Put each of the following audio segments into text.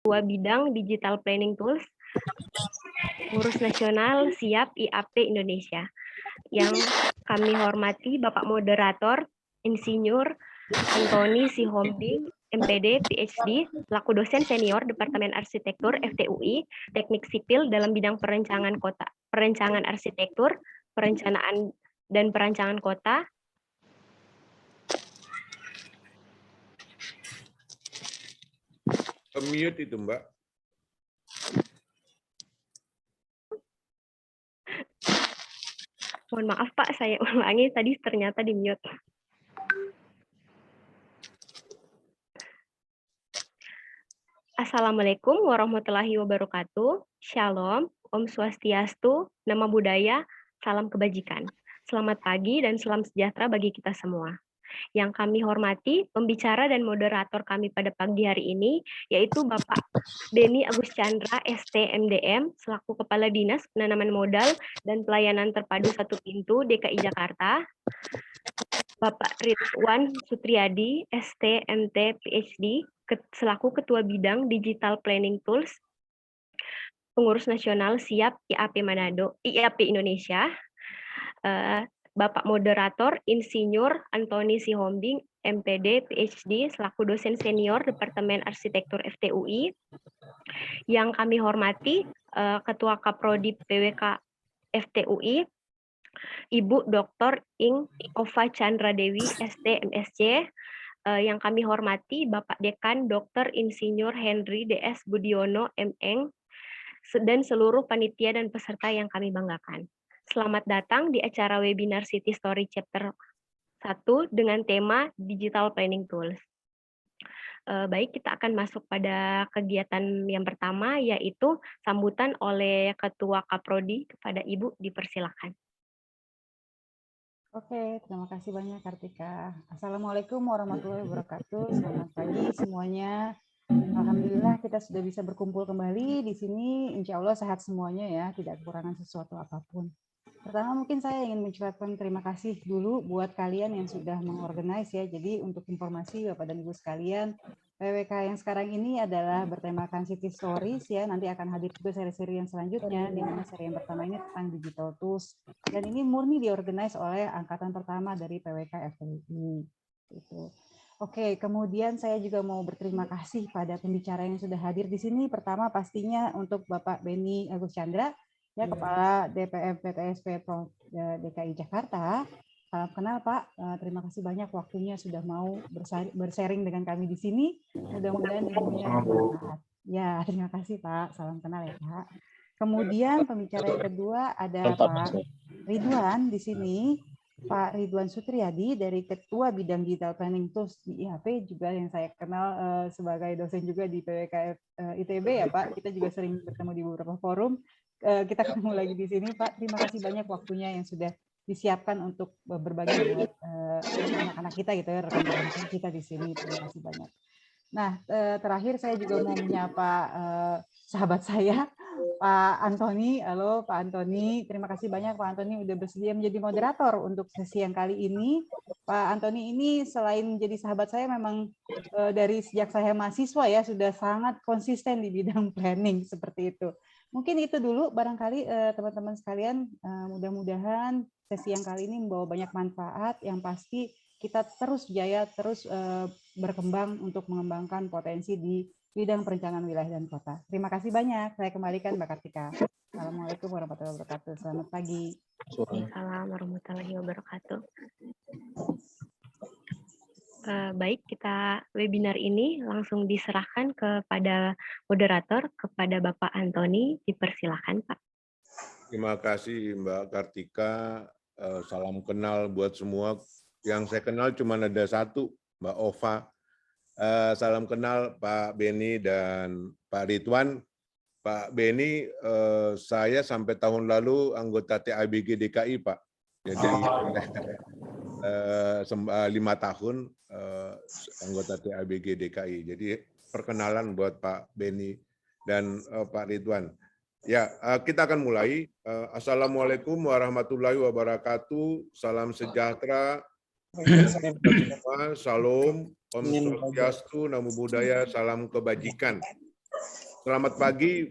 Ketua Bidang Digital Planning Tools, Pengurus Nasional SIAP IAP Indonesia. Yang kami hormati Bapak Moderator, Insinyur Antoni Sihombing, MPD, PhD, selaku dosen senior Departemen Arsitektur FTUI, Teknik Sipil dalam bidang perencanaan kota, perencanaan arsitektur, perencanaan dan perancangan kota. Mute itu, Mbak. Mohon maaf Pak, saya ulangi tadi ternyata di mute. Assalamualaikum warahmatullahi wabarakatuh. Shalom, Om Swastiastu, Nama Budaya, Salam Kebajikan. Selamat pagi dan salam sejahtera bagi kita semua. Yang kami hormati, pembicara dan moderator kami pada pagi hari ini, yaitu Bapak Beni Agus Chandra, ST MDM, selaku Kepala Dinas Penanaman Modal dan Pelayanan Terpadu Satu Pintu DKI Jakarta, Bapak Ridwan Sutriyadi, ST MT PhD, selaku Ketua Bidang Digital Planning Tools, Pengurus Nasional SIAP IAP Manado, IAP Indonesia, Bapak Moderator Insinyur Antoni Sihombing, MPD, PhD, selaku dosen senior Departemen Arsitektur FTUI. Yang kami hormati Ketua Kaprodi PWK FTUI, Ibu Dr. Ing Ova Chandra Dewi, ST MSc. Yang kami hormati Bapak Dekan Dr. Insinyur Henry DS Budiono, MEng, dan seluruh panitia dan peserta yang kami banggakan. Selamat datang di acara webinar City Story Chapter 1 dengan tema Digital Planning Tools. Baik, kita akan masuk pada kegiatan yang pertama, yaitu sambutan oleh Ketua Kaprodi. Kepada Ibu, dipersilakan. Oke, terima kasih banyak Kartika. Assalamualaikum warahmatullahi wabarakatuh. Selamat pagi semuanya. Alhamdulillah kita sudah bisa berkumpul kembali di sini. Insya Allah sehat semuanya ya, tidak kekurangan sesuatu apapun. Pertama mungkin saya ingin mengucapkan terima kasih dulu buat kalian yang sudah mengorganize ya. Jadi untuk informasi Bapak dan Ibu sekalian, PWK yang sekarang ini adalah bertemakan City Stories ya. Nanti akan hadir juga seri-seri yang selanjutnya, di mana seri yang pertama ini tentang digital tools. Dan ini murni diorganize oleh angkatan pertama dari PWK FTUI. Gitu. Oke, kemudian saya juga mau berterima kasih pada pembicara yang sudah hadir di sini. Pertama pastinya untuk Bapak Beni Agus Chandra, ya, Kepala DPM PTSP DKI Jakarta. Salam kenal Pak, terima kasih banyak waktunya sudah mau bersharing dengan kami di sini. Mudah-mudahan ilmunya bermanfaat. Ya, terima kasih Pak, salam kenal ya Pak. Kemudian pembicara yang kedua ada Pak Ridwan di sini. Pak Ridwan Sutriyadi dari Ketua Bidang Digital Planning Tools di IHP, juga yang saya kenal sebagai dosen juga di PWK ITB ya Pak. Kita juga sering bertemu di beberapa forum. Kita ketemu lagi di sini Pak. Terima kasih banyak waktunya yang sudah disiapkan untuk berbagi buat anak-anak kita gitu ya, rekan-rekan kita di sini. Terima kasih banyak. Nah, terakhir saya juga mau menyapa sahabat saya, Pak Antoni. Halo Pak Antoni, terima kasih banyak Pak Antoni udah bersedia menjadi moderator untuk sesi yang kali ini. Pak Antoni ini selain menjadi sahabat saya, memang dari sejak saya mahasiswa ya sudah sangat konsisten di bidang planning seperti itu. Mungkin itu dulu barangkali teman-teman sekalian, mudah-mudahan sesi yang kali ini membawa banyak manfaat. Yang pasti kita terus jaya, terus berkembang untuk mengembangkan potensi di bidang perencanaan wilayah dan kota. Terima kasih banyak. Saya kembalikan Mbak Kartika. Assalamualaikum warahmatullahi wabarakatuh. Selamat pagi. Waalaikumsalam warahmatullahi wabarakatuh. Baik, kita webinar ini langsung diserahkan kepada moderator, kepada Bapak Antoni. Dipersilakan Pak. Terima kasih Mbak Kartika. Salam kenal buat semua. Yang saya kenal cuma ada satu, Mbak Ova. Salam kenal Pak Beni dan Pak Ridwan. Pak Beni, saya sampai tahun lalu anggota TABG DKI, Pak. Jadi 5 tahun anggota TABG DKI. Jadi perkenalan buat Pak Beni dan Pak Ridwan. Ya, kita akan mulai. Assalamualaikum warahmatullahi wabarakatuh. Salam sejahtera. Salam, Om Swastiastu, Namo Buddhaya, salam kebajikan. Selamat pagi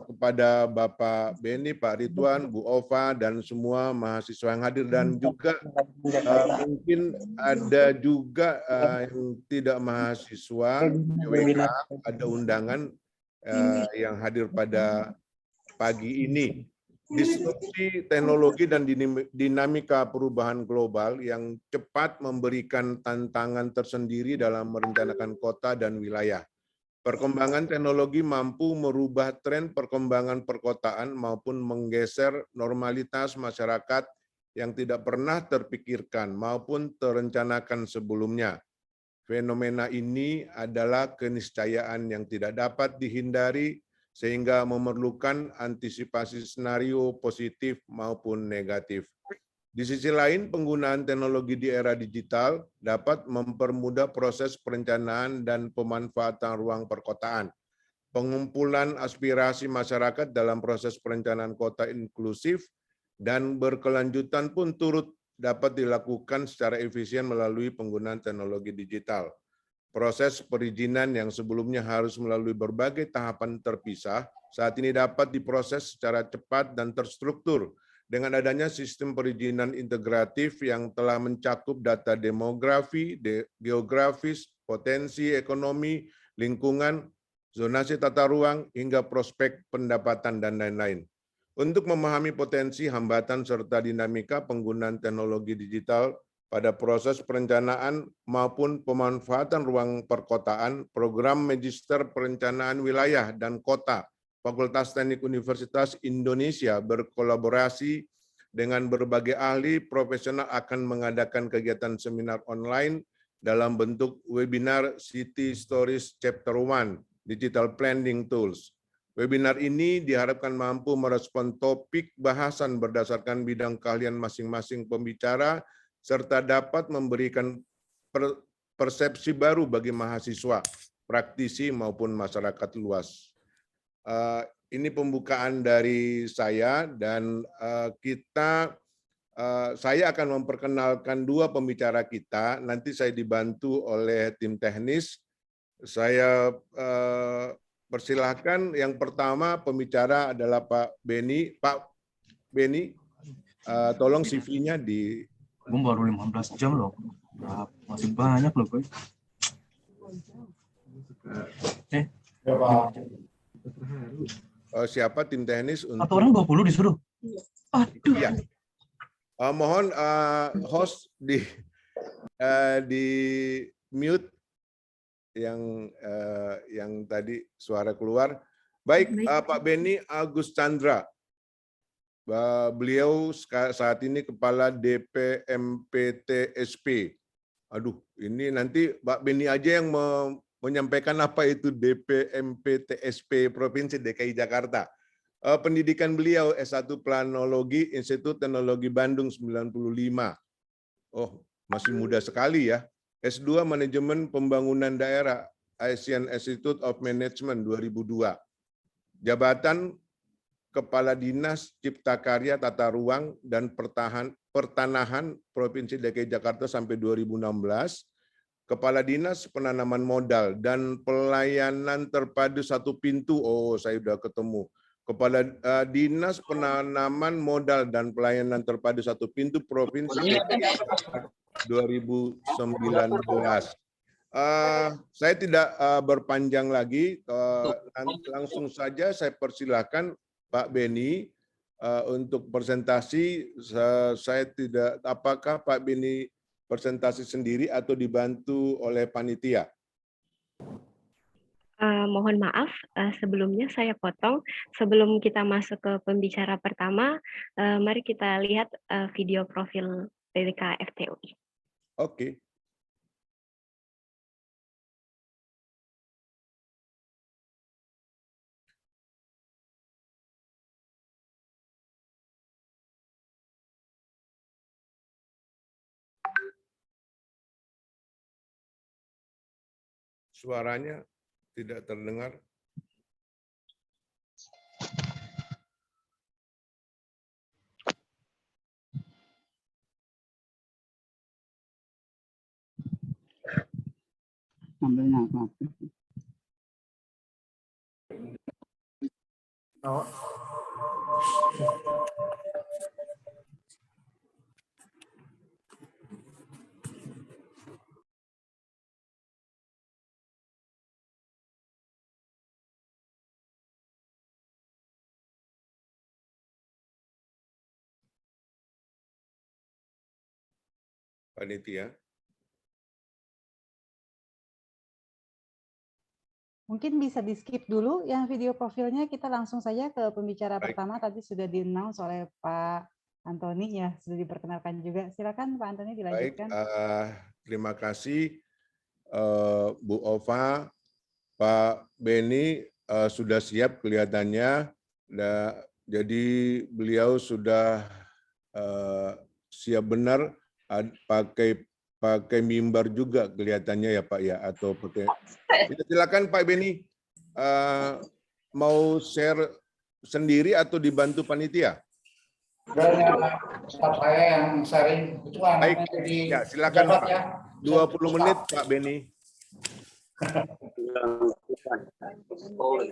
kepada Bapak Beni, Pak Ridwan, Bu Ova, dan semua mahasiswa yang hadir. Dan juga mungkin ada juga yang tidak mahasiswa, PWK, ada undangan yang hadir pada pagi ini. Disrupsi teknologi dan dinamika perubahan global yang cepat memberikan tantangan tersendiri dalam merencanakan kota dan wilayah. Perkembangan teknologi mampu merubah tren perkembangan perkotaan maupun menggeser normalitas masyarakat yang tidak pernah terpikirkan maupun terencanakan sebelumnya. Fenomena ini adalah keniscayaan yang tidak dapat dihindari sehingga memerlukan antisipasi skenario positif maupun negatif. Di sisi lain, penggunaan teknologi di era digital dapat mempermudah proses perencanaan dan pemanfaatan ruang perkotaan. Pengumpulan aspirasi masyarakat dalam proses perencanaan kota inklusif dan berkelanjutan pun turut dapat dilakukan secara efisien melalui penggunaan teknologi digital. Proses perizinan yang sebelumnya harus melalui berbagai tahapan terpisah, saat ini dapat diproses secara cepat dan terstruktur dengan adanya sistem perizinan integratif yang telah mencakup data demografi, geografis, potensi ekonomi, lingkungan, zonasi tata ruang, hingga prospek pendapatan, dan lain-lain. Untuk memahami potensi, hambatan, serta dinamika penggunaan teknologi digital pada proses perencanaan maupun pemanfaatan ruang perkotaan, program Magister Perencanaan Wilayah dan Kota Fakultas Teknik Universitas Indonesia berkolaborasi dengan berbagai ahli profesional akan mengadakan kegiatan seminar online dalam bentuk webinar City Stories Chapter 1, Digital Planning Tools. Webinar ini diharapkan mampu merespon topik bahasan berdasarkan bidang keahlian masing-masing pembicara, serta dapat memberikan persepsi baru bagi mahasiswa, praktisi, maupun masyarakat luas. Ini pembukaan dari saya, dan saya akan memperkenalkan dua pembicara kita. Nanti saya dibantu oleh tim teknis. Saya persilahkan yang pertama pembicara adalah Pak Beni. Pak Beni, tolong CV-nya di... Baru 15 jam loh. Masih banyak loh, Boy. Siapa tim teknis untuk... Satu orang 20 disuruh. Aduh. Ya. Mohon host di mute yang tadi suara keluar. Baik, Pak Beni Agus Chandra. Beliau saat ini Kepala DPMPTSP. Aduh, ini nanti Pak Beni aja yang menyampaikan apa itu DPMPTSP Provinsi DKI Jakarta. Pendidikan beliau S1 Planologi Institut Teknologi Bandung 95. Oh, masih muda sekali ya. S2 Manajemen Pembangunan Daerah Asian Institute of Management 2002. Jabatan Kepala Dinas Cipta Karya Tata Ruang dan Pertanahan Provinsi DKI Jakarta sampai 2016. Kepala Dinas Penanaman Modal dan Pelayanan Terpadu Satu Pintu. Oh, saya sudah ketemu. Kepala Dinas Penanaman Modal dan Pelayanan Terpadu Satu Pintu Provinsi DKI 2019. Saya tidak berpanjang lagi, langsung saja saya persilahkan Pak Beni untuk presentasi. Saya tidak, apakah Pak Beni presentasi sendiri atau dibantu oleh panitia? Mohon maaf, sebelumnya saya potong. Sebelum kita masuk ke pembicara pertama, mari kita lihat video profil PWK FTUI. Oke. Suaranya tidak terdengar. Oh. Panitia. Mungkin bisa di-skip dulu yang video profilnya, kita langsung saja ke pembicara Baik. pertama, tadi sudah di-announce oleh Pak Antoni ya, sudah diperkenalkan juga. Silakan Pak Antoni Baik, dilanjutkan. terima kasih Bu Ova, Pak Beni sudah siap kelihatannya. Jadi beliau sudah siap benar pakai mimbar juga kelihatannya ya Pak ya, atau pakai. Silakan Pak Beni, mau share sendiri atau dibantu panitia? Staff saya yang sharing itu Baik, jadi ya silakan pejabat Pak. ya. 20 menit Pak Beni.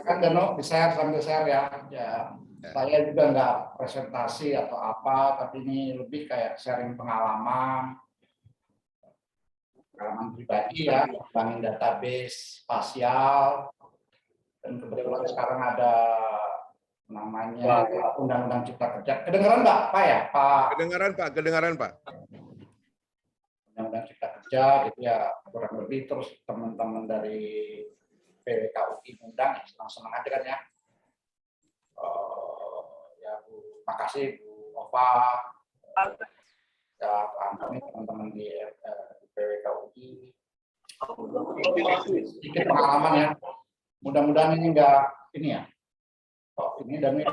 Kan Dano di-share sambil share ya. Saya juga nggak presentasi atau apa, tapi ini lebih kayak sharing pengalaman pribadi ya, bangun database spasial, dan kebetulan sekarang ada namanya Undang-Undang Cipta Kerja. Kedengaran Mbak, Pak ya? Pak. Kedengaran Pak. Undang-Undang Cipta Kerja gitu ya, kurang lebih terus teman-teman dari PWKUI undang, senang-senang aja kan ya. Ya Bu, makasih Bu Ova, ya Pak Antoni, teman-teman di PWKUI. Sedikit pengalaman ya. Mudah-mudahan ini enggak ini ya. Oh, ini dan ini.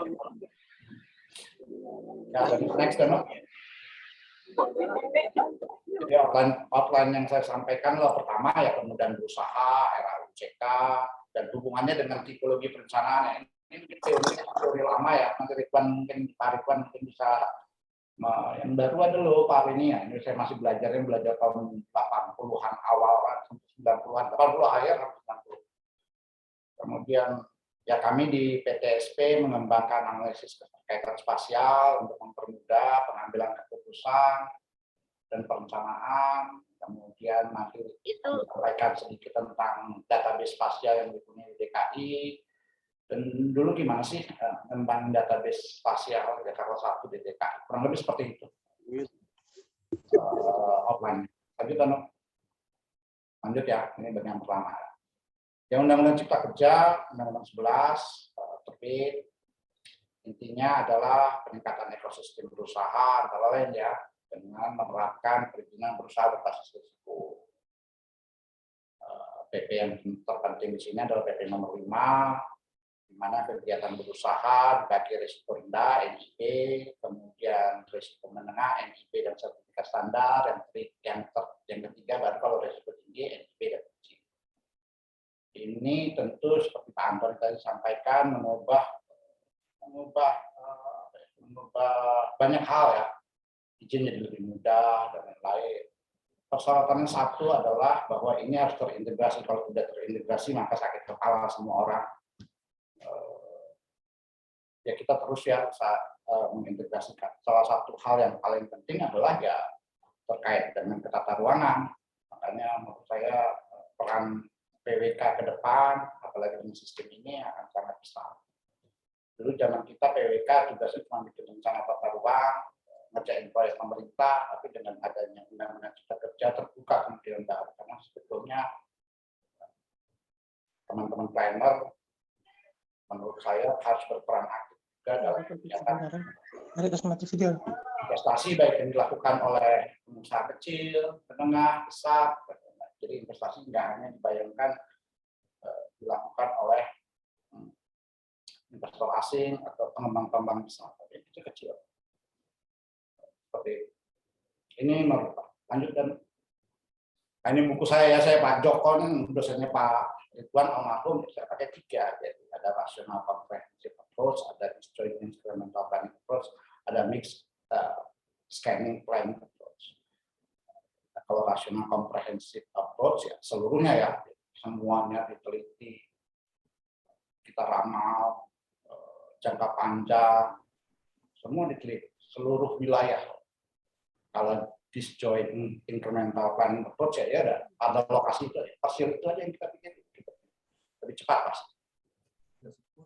Ya, next demo. Jadi outline yang saya sampaikan loh, pertama ya kemudian berusaha, RAUCK, dan hubungannya dengan tipologi perencanaan. Ini teori lama ya, nanti Pak Ridwan mungkin bisa, yang baru ada loh Pak ini ya, ini saya masih belajar tahun 80-an awal, 90-an, 80 akhir, 90. Kemudian ya kami di PTSP mengembangkan analisis keterkaitan spasial untuk mempermudah pengambilan keputusan dan perencanaan. Kemudian nanti sampaikan sedikit tentang database spasial yang dipunyai DKI. Dan dulu gimana sih tentang database spasial Jakarta 1 di DKI? Kurang lebih seperti itu. Outline. Lanjut ya, ini bagian pertama. Yang Undang-Undang Cipta Kerja, Undang-Undang 11 terbit, intinya adalah peningkatan ekosistem perusahaan, antara lain ya, dengan menerapkan perizinan berusaha berbasis risiko. PP yang terpenting di sini adalah PP nomor 5, di mana kegiatan berusaha dibagi risiko rendah, NIP, kemudian risiko menengah, NIP dan sertifikat standar, yang ketiga baru kalau risiko tinggi, NIP dan kecil. Ini tentu seperti Pak Anton tadi sampaikan, mengubah banyak hal ya, izin jadi lebih mudah dan lain-lain. Persyaratannya satu adalah bahwa ini harus terintegrasi. Kalau tidak terintegrasi maka sakit kepala semua orang. Ya kita terus ya mengintegrasikan. Salah satu hal yang paling penting adalah ya terkait dengan ketata ruangan. Makanya menurut saya peran PWK ke depan, apalagi dengan sistem ini akan sangat besar. Dulu zaman kita PWK juga cuma bikin rencana tata ruang, ngerjain proyek pemerintah, tapi dengan adanya Undang-Undang Cipta Kerja terbuka kemungkinan baru, karena sebetulnya teman-teman planner menurut saya harus berperan aktif juga dalam kegiatan investasi baik yang dilakukan oleh pengusaha kecil, menengah, besar. Jadi investasi tidak hanya dibayangkan dilakukan oleh investor asing atau pengembang-pengembang besar, tapi kecil-kecil. Seperti ini lanjutkan. Nah, ini buku saya ya, saya Pak Joko, dosennya Pak Ridwan almarhum, saya pakai 3. Jadi ada rational comprehensive approach, ada joint instrumental planning approach, ada mixed scanning planning approach. Nah, kalau rational comprehensive approach ya seluruhnya ya, semuanya diteliti. kita ramal, jangka panjang, semua diteliti seluruh wilayah. Kalau disjoint incremental planning approach ya ada lokasi itu, parsial itu aja yang kita bikin lebih cepat pasti.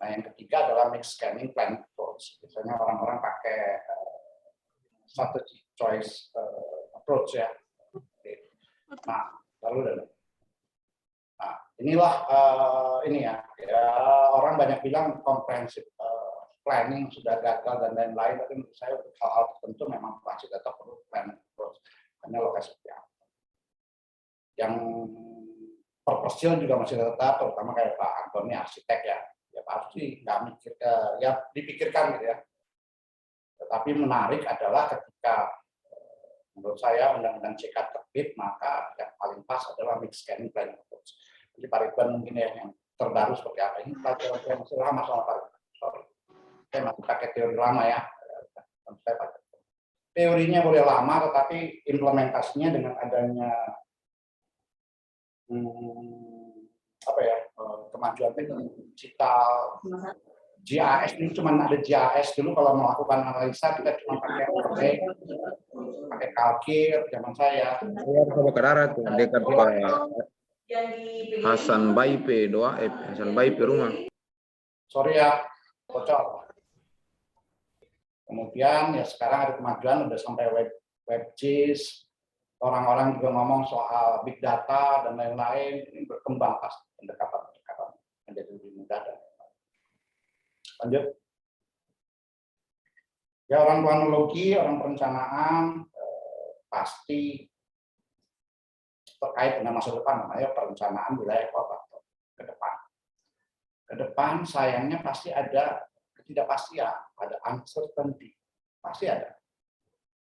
Nah yang ketiga adalah mixed scanning planning approach. Biasanya orang-orang pakai strategy choice approach ya. Nah lalu inilah ini ya orang banyak bilang comprehensive planning sudah gagal dan lain-lain, tapi menurut saya untuk hal-hal tertentu memang pasti tetap perlu planning approach. Hanya lokasi seperti apa. Yang persil juga masih tetap, terutama kayak Pak Antoni arsitek ya pasti nggak mikir ya dipikirkan gitu ya. Tetapi menarik adalah ketika menurut saya undang-undang CK terbit, maka yang paling pas adalah mixed scanning planning approach. Jadi Pak Ridwan mungkin ya yang terbaru seperti apa ini pelajaran yang masih lama soal Pak Ridwan. Sorry. Saya masih pakai teori lama ya. Teorinya boleh lama, tetapi implementasinya dengan adanya kemajuan digital, GIS ini cuma ada GIS dulu kalau melakukan analisa kita cuma pakai kalkir zaman saya. Sama Karara tuh dekat Pak Hasan Baipe doa Hasan Baipe rumah. Sorry ya, bocor. Kemudian ya sekarang ada kemajuan udah sampai WebGIS, orang-orang juga ngomong soal big data dan lain-lain, ini berkembang pasti pendekatan menjadi lebih mudah dan lain-lain. Lanjut. Ya orang planologi, orang perencanaan pasti terkait dengan masa depan, namanya perencanaan wilayah kota ke depan. Ke depan sayangnya pasti ada ketidakpastian, ada uncertainty, pasti ada.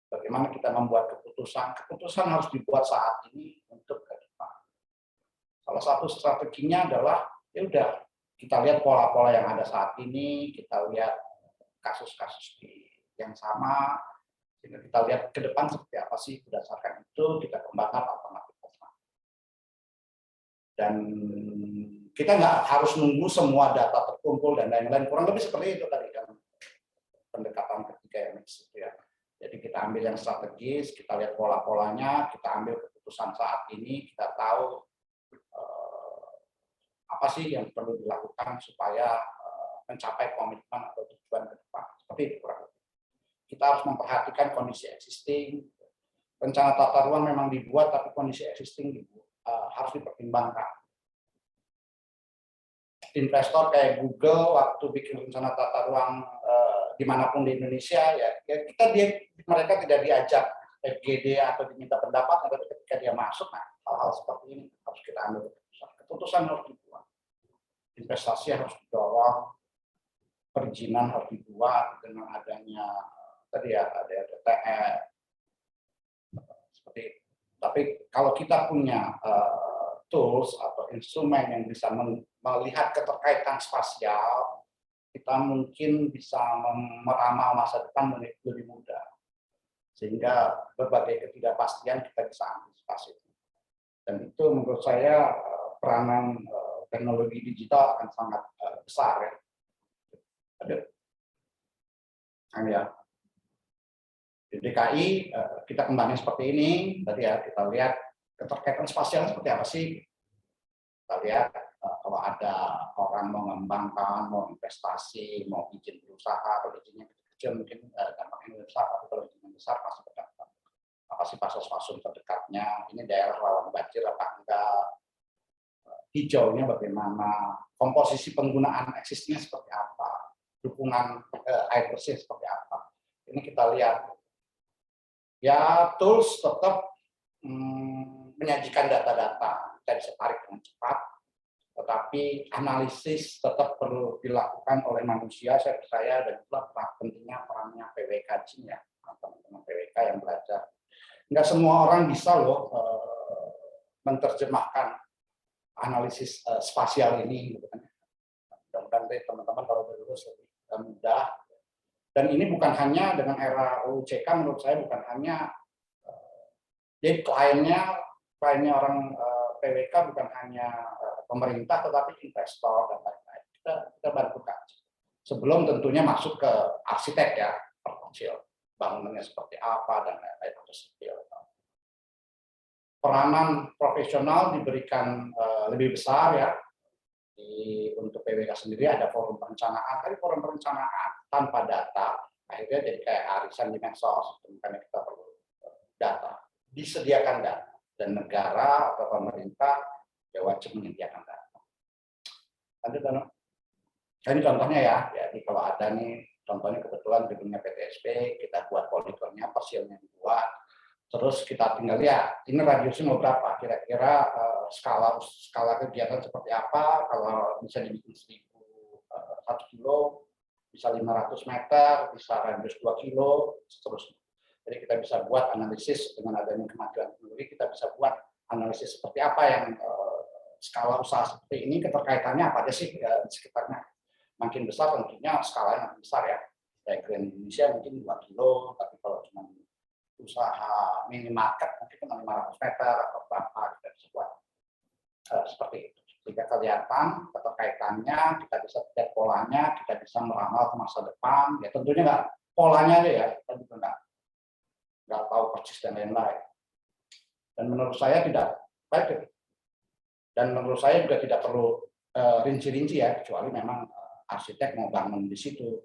Bagaimana kita membuat keputusan harus dibuat saat ini untuk ke depan. Salah satu strateginya adalah ya udah kita lihat pola-pola yang ada saat ini, kita lihat kasus-kasus yang sama, sehingga kita lihat ke depan seperti apa sih, berdasarkan itu kita kembangkan alternatif. Dan kita nggak harus nunggu semua data terkumpul dan lain-lain, kurang lebih seperti itu tadi kan pendekatan ketiga yang mix itu ya. Jadi kita ambil yang strategis, kita lihat pola-polanya, kita ambil keputusan saat ini, kita tahu apa sih yang perlu dilakukan supaya mencapai komitmen atau tujuan ke depan. Seperti itu kurang lebih. Kita harus memperhatikan kondisi existing. Rencana tata ruang memang dibuat, tapi kondisi existing harus dipertimbangkan. Investor kayak Google waktu bikin rencana tata ruang dimanapun di Indonesia ya mereka tidak diajak FGD atau diminta pendapat, tapi ketika dia masuk, nah hal-hal seperti ini harus kita ambil keputusan harus dibuat, investasi harus didorong, perizinan harus dibuat dengan adanya tadi ya ada DTR seperti itu. Tapi kalau kita punya tools atau instrumen yang bisa melihat keterkaitan spasial, kita mungkin bisa meramal masa depan lebih mudah. Sehingga berbagai ketidakpastian kita bisa antisipasi. Dan itu menurut saya peranan teknologi digital akan sangat besar ya. Ya. Di DKI kita kembangin seperti ini, tadi ya kita lihat keterkaitan spasial seperti apa sih? Kita lihat kalau ada orang mau mengembangkan, mau investasi, mau izin berusaha, kalau izinnya kecil mungkin dampaknya besar, tapi kalau izinnya besar pasti berdampak. Apa sih fasum terdekatnya? Ini daerah rawan banjir apa enggak? Hijaunya bagaimana? Komposisi penggunaan existingnya seperti apa? Dukungan air bersih seperti apa? Ini kita lihat. Ya tools tetap menyajikan data-data, kita bisa tarik dengan cepat, tetapi analisis tetap perlu dilakukan oleh manusia, saya percaya, dan itulah pentingnya perannya PWK ya, teman-teman PWK yang belajar. Nggak semua orang bisa loh menerjemahkan analisis spasial ini, gitu kan. Mudah-mudahan teman-teman kalau lulus lebih mudah. Dan ini bukan hanya dengan era UCK, menurut saya bukan hanya jadi kliennya orang PWK bukan hanya pemerintah, tetapi investor dan lain-lain. kita bantu kaji. Sebelum tentunya masuk ke arsitek ya, kecil, bangunannya seperti apa dan lain-lain harus detail. Peranan profesional diberikan lebih besar ya. Untuk PWK sendiri ada forum perencanaan, tapi forum perencanaan tanpa data akhirnya jadi kayak arisan di medsos, makanya kita perlu data, disediakan data, dan negara atau pemerintah ya wajib menyediakan data. Lanjut, ini contohnya ya, jadi kalau ada nih, contohnya kebetulan gedungnya PTSP, kita buat poligonnya, persilnya dibuat, terus kita tinggal lihat, ini radiusnya mau berapa, kira-kira skala kegiatan seperti apa, kalau bisa dibikin 1 kilo, bisa 500 meter, bisa radius 2 kilo, seterusnya. Jadi kita bisa buat analisis dengan adanya kemajuan teknologi, kita bisa buat analisis seperti apa yang skala usaha seperti ini, keterkaitannya apa aja sih di sekitarnya. Makin besar tentunya skalanya makin besar ya. Kayak Grand Indonesia mungkin 2 kilo, tapi kalau cuma usaha minimarket mungkin cuma 500 meter atau berapa, kita bisa buat seperti itu. Jika kelihatan keterkaitannya, kita bisa lihat polanya, kita bisa meramal ke masa depan. Ya tentunya nggak polanya aja ya, kita juga nggak tahu persis dan lain-lain. Dan menurut saya tidak baik. Dan menurut saya juga tidak perlu rinci-rinci ya, kecuali memang arsitek mau bangun di situ.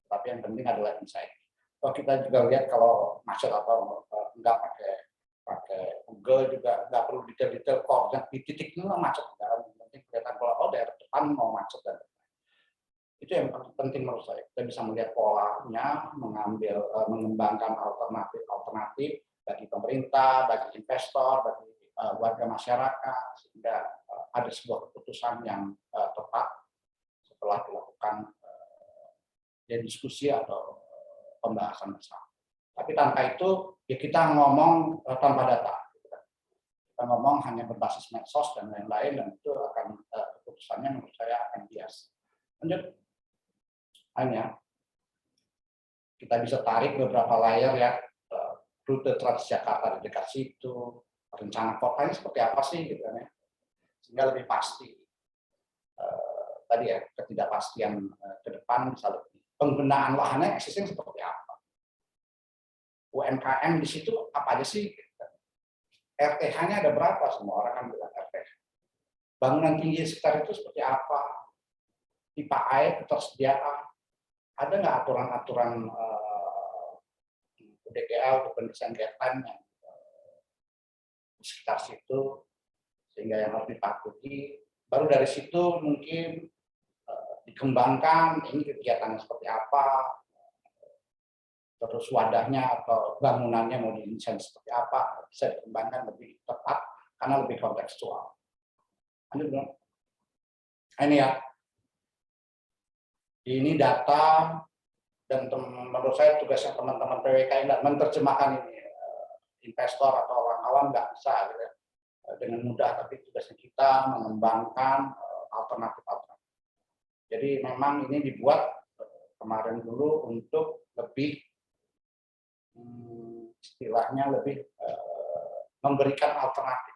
Tapi yang penting adalah insight. Kalau kita juga lihat kalau macet atau enggak pakai Google juga nggak perlu detail-detail koordinat di titik itu macet. Yang penting kelihatan kalau daerah depan mau macet dan itu yang penting menurut saya. Kita bisa melihat polanya, mengembangkan alternatif bagi pemerintah, bagi investor, bagi warga masyarakat, sehingga ada sebuah keputusan yang tepat setelah dilakukan diskusi atau pembahasan bersama. Tapi tanpa itu, ya kita ngomong tanpa data. Kita ngomong hanya berbasis medsos dan lain-lain, dan itu akan keputusannya menurut saya akan bias. Lanjut. Hanya kita bisa tarik beberapa layar ya, rute Transjakarta di dekat situ, rencana kotanya seperti apa sih, gitu kan ya, sehingga lebih pasti. Tadi ya, ketidakpastian ke depan bisa lebih. Penggunaan lahannya existing seperti apa? UMKM di situ apa aja sih? RTH-nya ada berapa? Semua orang kan bilang RTH. Bangunan tinggi sekitar itu seperti apa? Pipa air ketersediaan. Ada nggak aturan-aturan UDGL, Open Design Guideline yang di sekitar situ, sehingga yang harus dipatuhi. Baru dari situ mungkin dikembangkan ini kegiatannya seperti apa, terus wadahnya atau bangunannya mau didesain seperti apa, bisa dikembangkan lebih tepat karena lebih kontekstual. Ini ya, ini data, dan menurut saya tugasnya teman-teman PWK ini menerjemahkan ini, investor atau orang awam nggak bisa gitu, dengan mudah, tapi tugasnya kita mengembangkan alternatif-alternatif. Jadi memang ini dibuat kemarin dulu untuk lebih istilahnya lebih memberikan alternatif.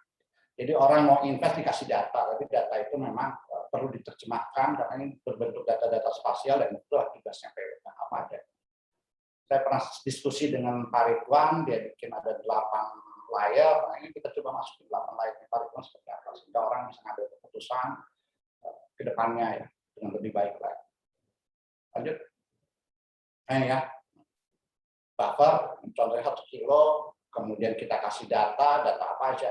Jadi orang mau invest dikasih data, tapi data itu memang perlu diterjemahkan karena ini berbentuk data-data spasial dan itu tugasnya PWK apa ada. Saya pernah diskusi dengan Pak Ridwan, dia bikin ada 8 layar, nah ini kita coba masukin 8 layar Pak Ridwan seperti apa, sehingga orang bisa ngambil keputusan ke depannya ya, dengan lebih baik lagi. Lanjut. Ini ya, buffer, contohnya 1 kilo, kemudian kita kasih data apa aja.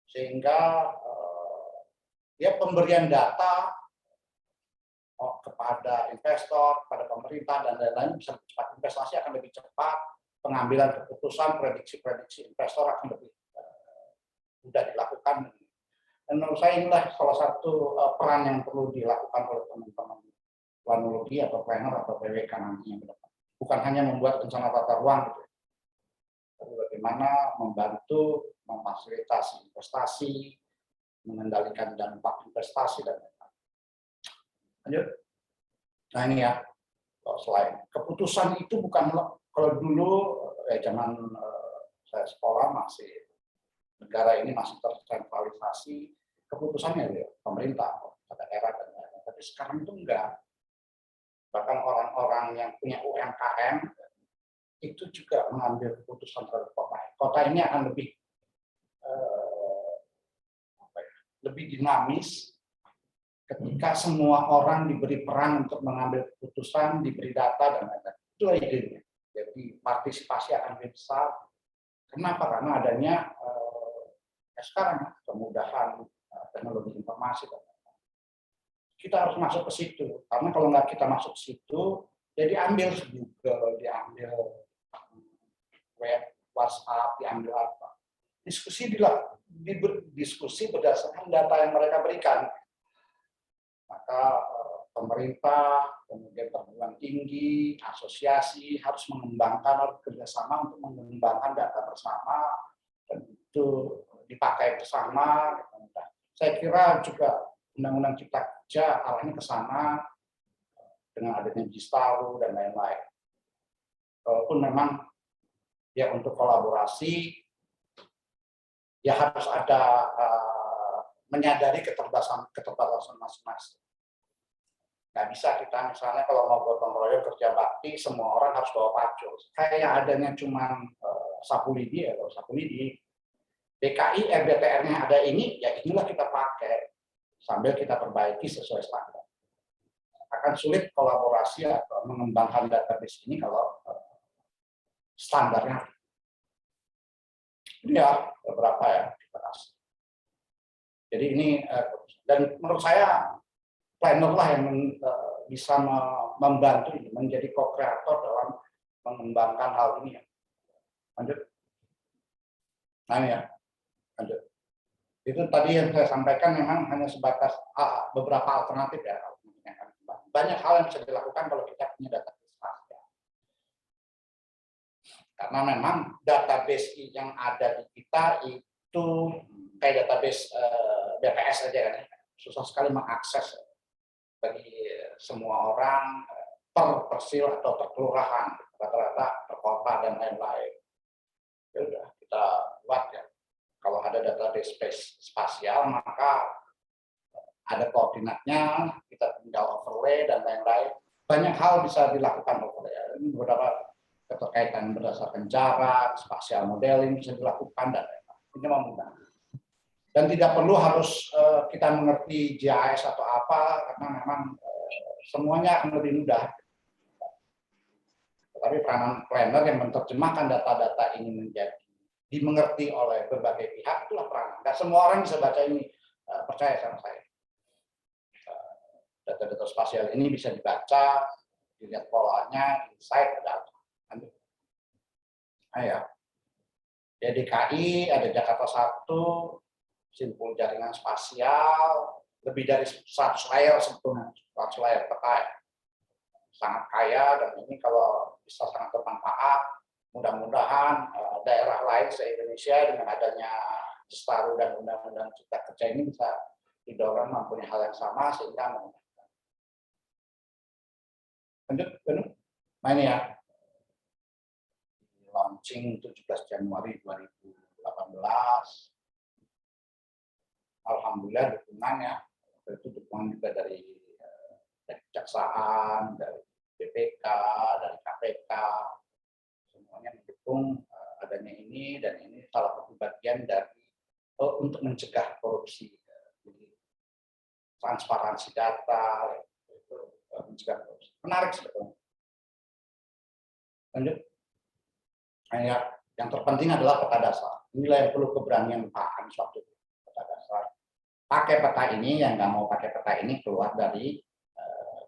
Sehingga ya pemberian data kepada investor, kepada pemerintah, dan lain-lain bisa lebih cepat. Investasi akan lebih cepat, pengambilan keputusan, prediksi-prediksi investor akan lebih mudah dilakukan. Dan menurut saya inilah salah satu peran yang perlu dilakukan oleh teman-teman planologi atau planner atau PWK nantinya ke depan. Bukan hanya membuat rencana tata ruang, gitu, tapi bagaimana membantu memfasilitasi investasi, mengendalikan dampak investasi dan lain-lain. Lanjut. Nah ini ya, selain keputusan itu bukan, kalau dulu zaman saya sekolah masih negara ini masih tersentralisasi, keputusannya ya pemerintah pada era dan lain-lain. tapi sekarang itu enggak. Bahkan orang-orang yang punya UMKM itu juga mengambil keputusan terhadap kota. Kota ini akan lebih dinamis ketika semua orang diberi peran untuk mengambil keputusan, diberi data dan lain-lain. Itu idenya. Jadi partisipasi akan lebih besar. Kenapa? Karena adanya sekarang kemudahan teknologi informasi. Kita harus masuk ke situ. Karena kalau nggak kita masuk ke situ, ya diambil Google, diambil web, WhatsApp, diambil apa. Diskusi berdasarkan data yang mereka berikan. Maka pemerintah, kemudian perguruan tinggi, asosiasi harus kerjasama untuk mengembangkan data bersama dan itu dipakai bersama. Saya kira juga Undang-Undang Cipta Kerja arahnya ke sana dengan adanya Jistaru dan lain-lain. Walaupun memang ya untuk kolaborasi ya harus ada menyadari keterbatasan masing-masing. Nggak bisa kita misalnya kalau mau gotong royong kerja bakti, semua orang harus bawa pacul. Kayak adanya cuma sapu lidi, DKI, RDTR-nya ada ini, ya inilah kita pakai sambil kita perbaiki sesuai standar. Akan sulit kolaborasi atau mengembangkan database ini kalau standarnya. Ya, beberapa ya kita kasih. Jadi ini dan menurut saya planner lah yang bisa membantu ini menjadi co-kreator dalam mengembangkan hal ini. Lanjut. Nah ini ya, lanjut. Itu tadi yang saya sampaikan memang hanya sebatas beberapa alternatif ya. Banyak hal yang bisa dilakukan kalau kita punya database spasial. Karena memang database yang ada di kita itu kayak database BPS aja kan, susah sekali mengakses bagi semua orang per persil atau per kelurahan, rata-rata per kota dan lain-lain. Ya udah kita buat ya. Kalau ada database spasial maka ada koordinatnya, kita tinggal overlay dan lain-lain. Banyak hal bisa dilakukan overlay. Ini beberapa keterkaitan berdasarkan jarak, spasial modeling bisa dilakukan dan lain-lain. Ini memudahkan. Dan tidak perlu harus kita mengerti GIS atau apa, karena memang semuanya akan lebih mudah. Tetapi peranan planner yang menerjemahkan data-data ini menjadi dimengerti oleh berbagai pihak, itulah peranan. Dan semua orang bisa baca ini, percaya sama saya. Data-data spasial ini bisa dibaca, dilihat polanya, insight, ada apa. Nah ya, di DKI ada Jakarta 1, simpul jaringan spasial, lebih dari 100 layar sebetulnya, 100 layar peta ya. Sangat kaya dan ini kalau bisa sangat bermanfaat. Mudah-mudahan daerah lain se-Indonesia dengan adanya Jistaru dan Undang-Undang Cipta Kerja ini bisa didorong mempunyai hal yang sama sehingga memudahkan. Lanjut, nah ini ya. Launching 17 Januari 2018. Alhamdulillah dukungannya, itu dukungan juga dari Kejaksaan, dari BPK, dari KPK, semuanya mendukung adanya ini dan ini salah satu bagian dari untuk mencegah korupsi. Jadi transparansi data itu mencegah korupsi. Menarik sebetulnya. Lanjut. Nah, ya, yang terpenting adalah peta dasar. Inilah yang perlu keberanian Pak Anies waktu itu. Peta dasar. Pakai peta ini, yang nggak mau pakai peta ini keluar dari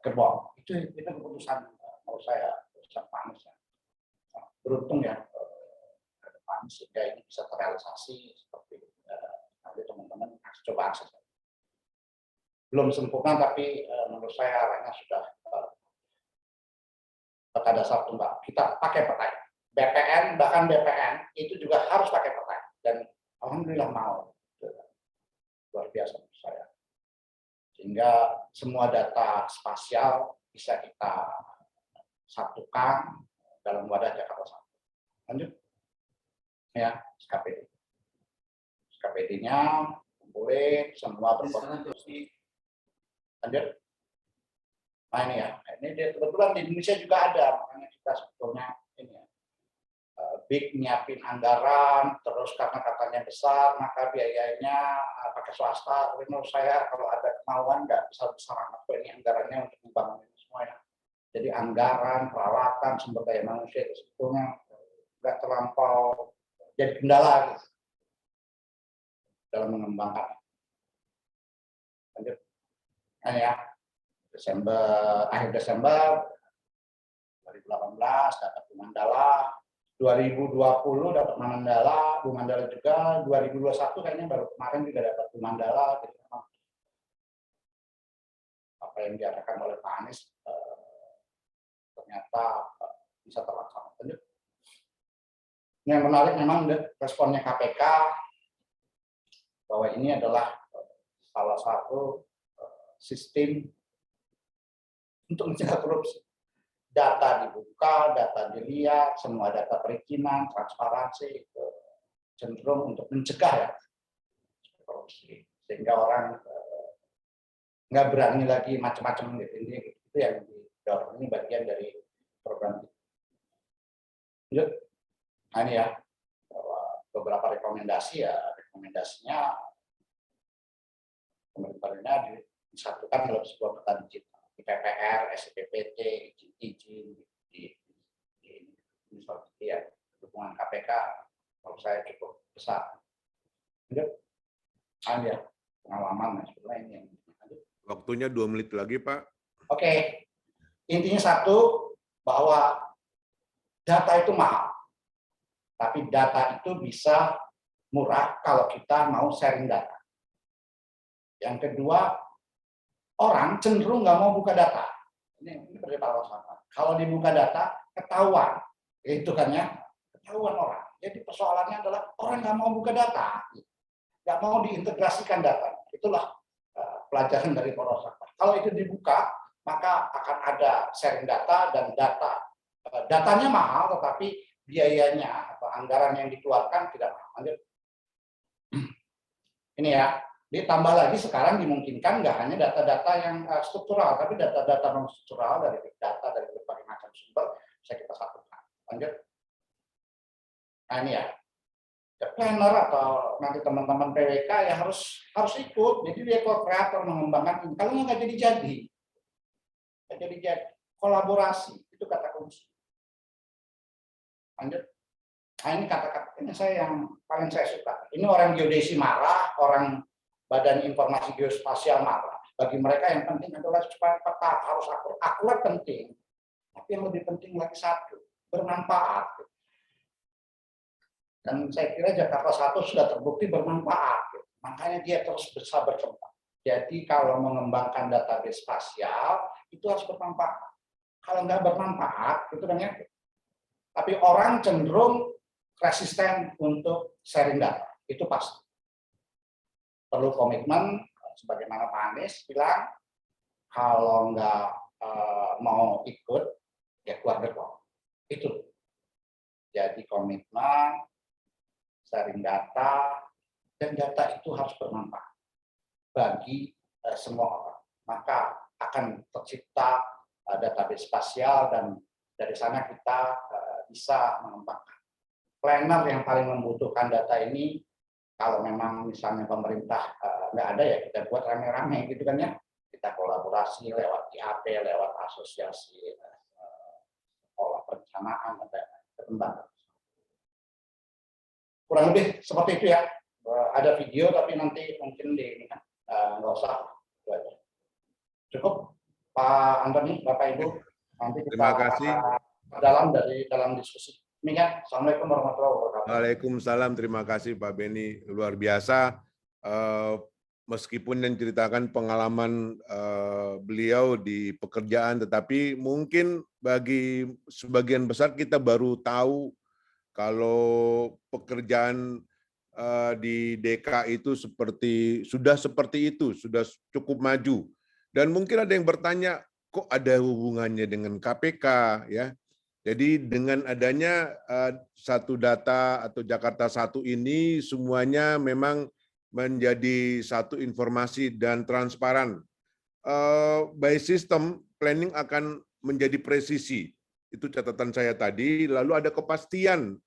gerbong. Itu keputusan menurut saya, keputusan Pak Anies. Beruntung ya Pak Anies sehingga ini bisa terrealisasi seperti nanti teman-teman coba akses. Belum sempurna tapi menurut saya arahnya sudah peta dasar tunggal. Kita pakai peta ini. BPN, bahkan BPN itu juga harus pakai peta dan alhamdulillah mau. Luar biasa menurut saya. Sehingga semua data spasial bisa kita satukan dalam wadah Jakarta 1. Lanjut. Ya, SKPD. SKPD-nya boleh semua berkontribusi. Lanjut. Nah ini ya, ini kebetulan di Indonesia juga ada, makanya kita sebetulnya ini ya, big nyiapin anggaran, terus karena katanya besar, maka biayanya pakai swasta. Tapi menurut saya kalau ada kemauan nggak besar-besar amat kok ini anggarannya untuk membangun ini semua ya. Jadi anggaran, peralatan, sumber daya manusia itu sebetulnya nggak terlampau jadi kendala gitu, dalam mengembangkan. Lanjut. Nah ya, akhir Desember 2018 dapat Bu Mandala, 2020 dapat Bu Mandala juga, 2021 kayaknya baru kemarin juga dapat Bu Mandala. Jadi memang apa yang diadakan oleh Pak Anies ternyata bisa terlaksana. Yang menarik memang responnya KPK bahwa ini adalah salah satu sistem untuk mencegah korupsi. Data dibuka, data dilihat, semua data perizinan, transparansi itu cenderung untuk mencegah ya korupsi, sehingga orang nggak berani lagi macam-macam gitu. Itu yang didorong, ini bagian dari program. Nah ini ya beberapa rekomendasi ya, rekomendasinya pemerintahnya disatukan dalam sebuah peta digital. PPR, SPPT, izin ya, dukungan KPK kalau saya cukup besar. Ya, pengalaman sebenarnya ini. Waktunya 2 menit lagi, Pak. Oke, intinya satu, bahwa data itu mahal, tapi data itu bisa murah kalau kita mau sharing data. Yang kedua, orang cenderung nggak mau buka data. Ini berbeda sama. Kalau dibuka data, ketahuan. Itu kan ya, ketahuan orang. Jadi persoalannya adalah orang nggak mau buka data. Nggak mau diintegrasikan data. Itulah pelajaran dari Porosaka. Kalau itu dibuka, maka akan ada sharing data dan datanya mahal, tetapi biayanya atau anggaran yang dikeluarkan tidak mahal. Ini ya. Ditambah lagi sekarang dimungkinkan nggak hanya data-data yang struktural, tapi data-data non struktural dari data dari berbagai macam sumber bisa kita satukan. Lanjut. Nah ini ya, the planner atau nanti teman-teman PWK ya harus ikut. Jadi dia kreator mengembangkan ini. Kalau nggak jadi, kolaborasi itu kata kunci. Lanjut. Nah ini kata-kata ini yang paling saya suka. Ini orang geodesi marah, orang Badan Informasi Geospasial marah. Bagi mereka yang penting adalah supaya peta harus akurat penting. Tapi yang lebih penting lagi satu, bermanfaat. Dan saya kira Jakarta 1 sudah terbukti bermanfaat. Makanya dia terus bisa berkembang. Jadi kalau mengembangkan database spasial itu harus bermanfaat. Kalau nggak bermanfaat itu kan ya. Tapi orang cenderung resisten untuk sharing data. Itu pasti. Perlu komitmen, sebagaimana Pak Anies bilang, kalau nggak mau ikut, ya keluar gerbong. Itu. Jadi komitmen, sharing data, dan data itu harus bermanfaat bagi semua orang. Maka akan tercipta database spasial dan dari sana kita bisa mengembangkan. Planner yang paling membutuhkan data ini, kalau memang misalnya pemerintah nggak ada ya kita buat rame-rame gitu kan ya. Kita kolaborasi lewat IAP, lewat asosiasi sekolah perencanaan dan pengembangan. Kurang lebih seperti itu ya. Ada video tapi nanti mungkin nggak usah. Cukup Pak Antoni, Bapak Ibu. Nanti kita Terima kasih. dalam diskusi. Demikian. Assalamualaikum warahmatullahi wabarakatuh. Waalaikumsalam. Terima kasih Pak Beni. Luar biasa. Meskipun yang ceritakan pengalaman beliau di pekerjaan, tetapi mungkin bagi sebagian besar kita baru tahu kalau pekerjaan di DKI itu sudah seperti itu, sudah cukup maju. Dan mungkin ada yang bertanya, kok ada hubungannya dengan KPK ya? Jadi dengan adanya satu data atau Jakarta 1 ini semuanya memang menjadi satu informasi dan transparan. By system planning akan menjadi presisi. Itu catatan saya tadi. Lalu ada kepastian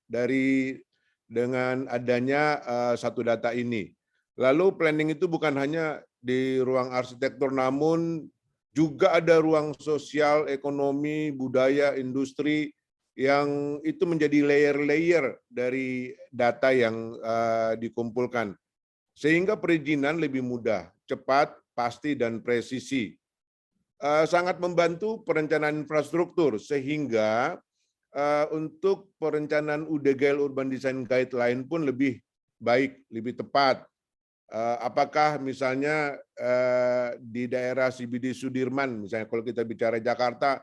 dengan adanya satu data ini. Lalu planning itu bukan hanya di ruang arsitektur, namun juga ada ruang sosial, ekonomi, budaya, industri, yang itu menjadi layer-layer dari data yang dikumpulkan. Sehingga perizinan lebih mudah, cepat, pasti, dan presisi. Sangat membantu perencanaan infrastruktur, sehingga untuk perencanaan UDGL Urban Design Guideline pun lebih baik, lebih tepat. Apakah misalnya di daerah CBD Sudirman, misalnya kalau kita bicara Jakarta,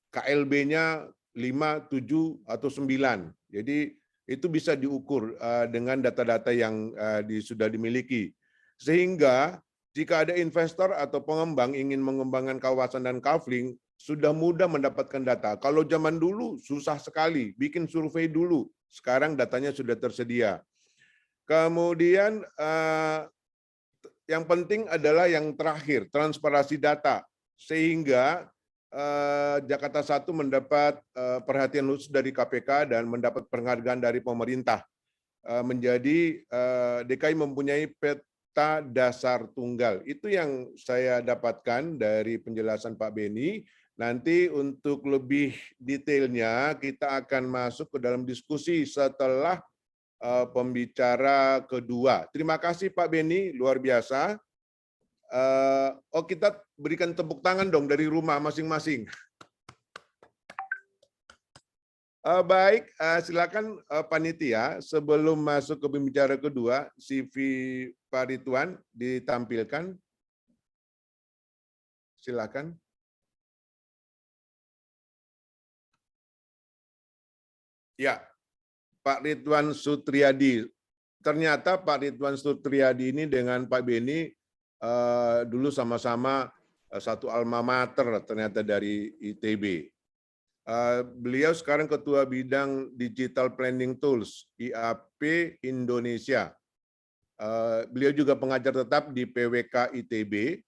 KLB-nya 5, 7, atau 9. Jadi itu bisa diukur dengan data-data yang sudah dimiliki. Sehingga jika ada investor atau pengembang ingin mengembangkan kawasan dan kafling, sudah mudah mendapatkan data. Kalau zaman dulu susah sekali, bikin survei dulu. Sekarang datanya sudah tersedia. Kemudian yang penting adalah yang terakhir, transparansi data. Sehingga Jakarta 1 mendapat perhatian khusus dari KPK dan mendapat penghargaan dari pemerintah. Menjadi DKI mempunyai peta dasar tunggal. Itu yang saya dapatkan dari penjelasan Pak Beni. Nanti untuk lebih detailnya kita akan masuk ke dalam diskusi setelah pembicara kedua. Terima kasih Pak Beni, luar biasa. Kita berikan tepuk tangan dong dari rumah masing-masing. Baik, silakan panitia sebelum masuk ke pembicara kedua, CV Pak Ridwan ditampilkan. Silakan. Ya, Pak Ridwan Sutriyadi. Ternyata Pak Ridwan Sutriyadi ini dengan Pak Beni dulu sama-sama satu alma mater ternyata dari ITB. Beliau sekarang Ketua Bidang Digital Planning Tools, IAP Indonesia. Beliau juga pengajar tetap di PWK ITB,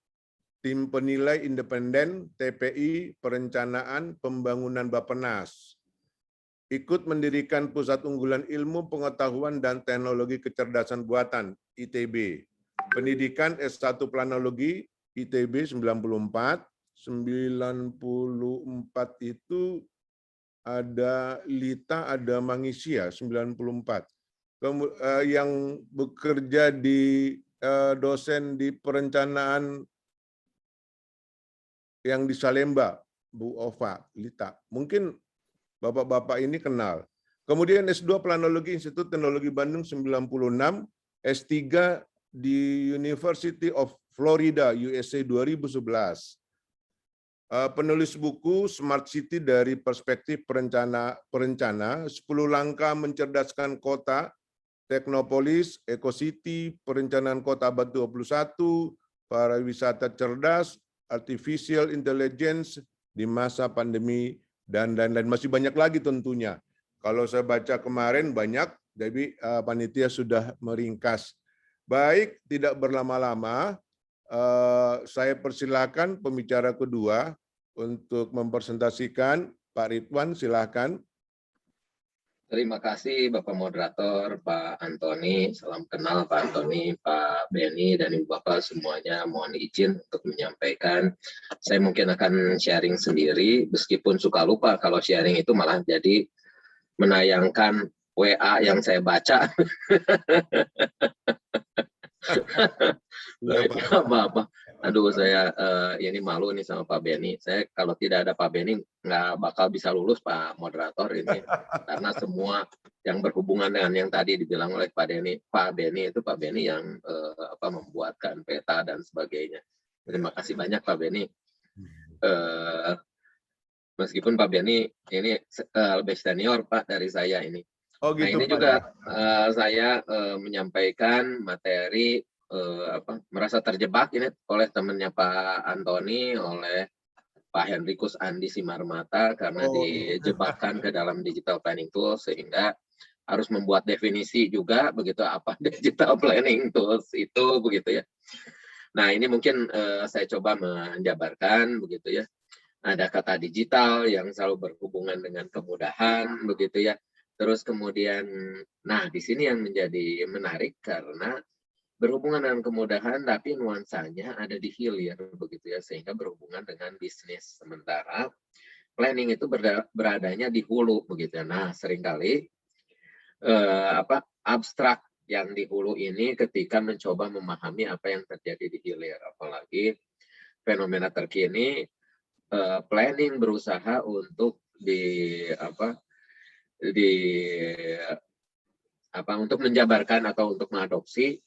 Tim Penilai Independen TPI Perencanaan Pembangunan Bappenas. Ikut mendirikan Pusat Unggulan Ilmu Pengetahuan dan Teknologi Kecerdasan Buatan, ITB. Pendidikan S1 Planologi, ITB 94. 94 itu ada Lita, ada Mangisia, 94. Yang bekerja di dosen di perencanaan yang di Salemba, Bu Ova, Lita. Mungkin Bapak-bapak ini kenal. Kemudian S2 Planologi Institut Teknologi Bandung 96, S3 di University of Florida, USA 2011. Penulis buku Smart City dari Perspektif Perencana, 10 Langkah Mencerdaskan Kota, Teknopolis, Ecocity, Perencanaan Kota Abad 21, Pariwisata Cerdas, Artificial Intelligence di masa pandemi, dan lain-lain. Masih banyak lagi tentunya. Kalau saya baca kemarin banyak, jadi panitia sudah meringkas. Baik, tidak berlama-lama, saya persilakan pembicara kedua untuk mempresentasikan. Pak Ridwan, silakan. Terima kasih Bapak Moderator, Pak Antoni. Salam kenal Pak Antoni, Pak Beni, dan Ibu Bapak semuanya. Mohon izin untuk menyampaikan. Saya mungkin akan sharing sendiri, meskipun suka lupa kalau sharing itu malah jadi menayangkan WA yang saya baca. Apa-apa. Aduh, saya ini malu nih sama Pak Beni. Saya kalau tidak ada Pak Beni nggak bakal bisa lulus Pak Moderator ini, karena semua yang berhubungan dengan yang tadi dibilang oleh Pak Beni itu Pak Beni yang membuatkan peta dan sebagainya. Terima kasih banyak Pak Beni. Meskipun Pak Beni ini lebih senior Pak dari saya ini. Oh gitu, nah ini Pak, juga ya? Saya menyampaikan materi merasa terjebak ini oleh temannya Pak Antoni, oleh Pak Henrikus Andi Simarmata, karena dijebakkan ke dalam digital planning tools, sehingga harus membuat definisi juga begitu apa digital planning tools itu begitu ya. Nah, ini mungkin saya coba menjabarkan begitu ya. Ada kata digital yang selalu berhubungan dengan kemudahan begitu ya. Terus kemudian, nah di sini yang menjadi menarik karena berhubungan dengan kemudahan tapi nuansanya ada di hilir begitu ya, sehingga berhubungan dengan bisnis. Sementara planning itu beradanya di hulu begitu ya. Nah, seringkali abstrak yang di hulu ini ketika mencoba memahami apa yang terjadi di hilir, apalagi fenomena terkini planning berusaha untuk untuk menjabarkan atau untuk mengadopsi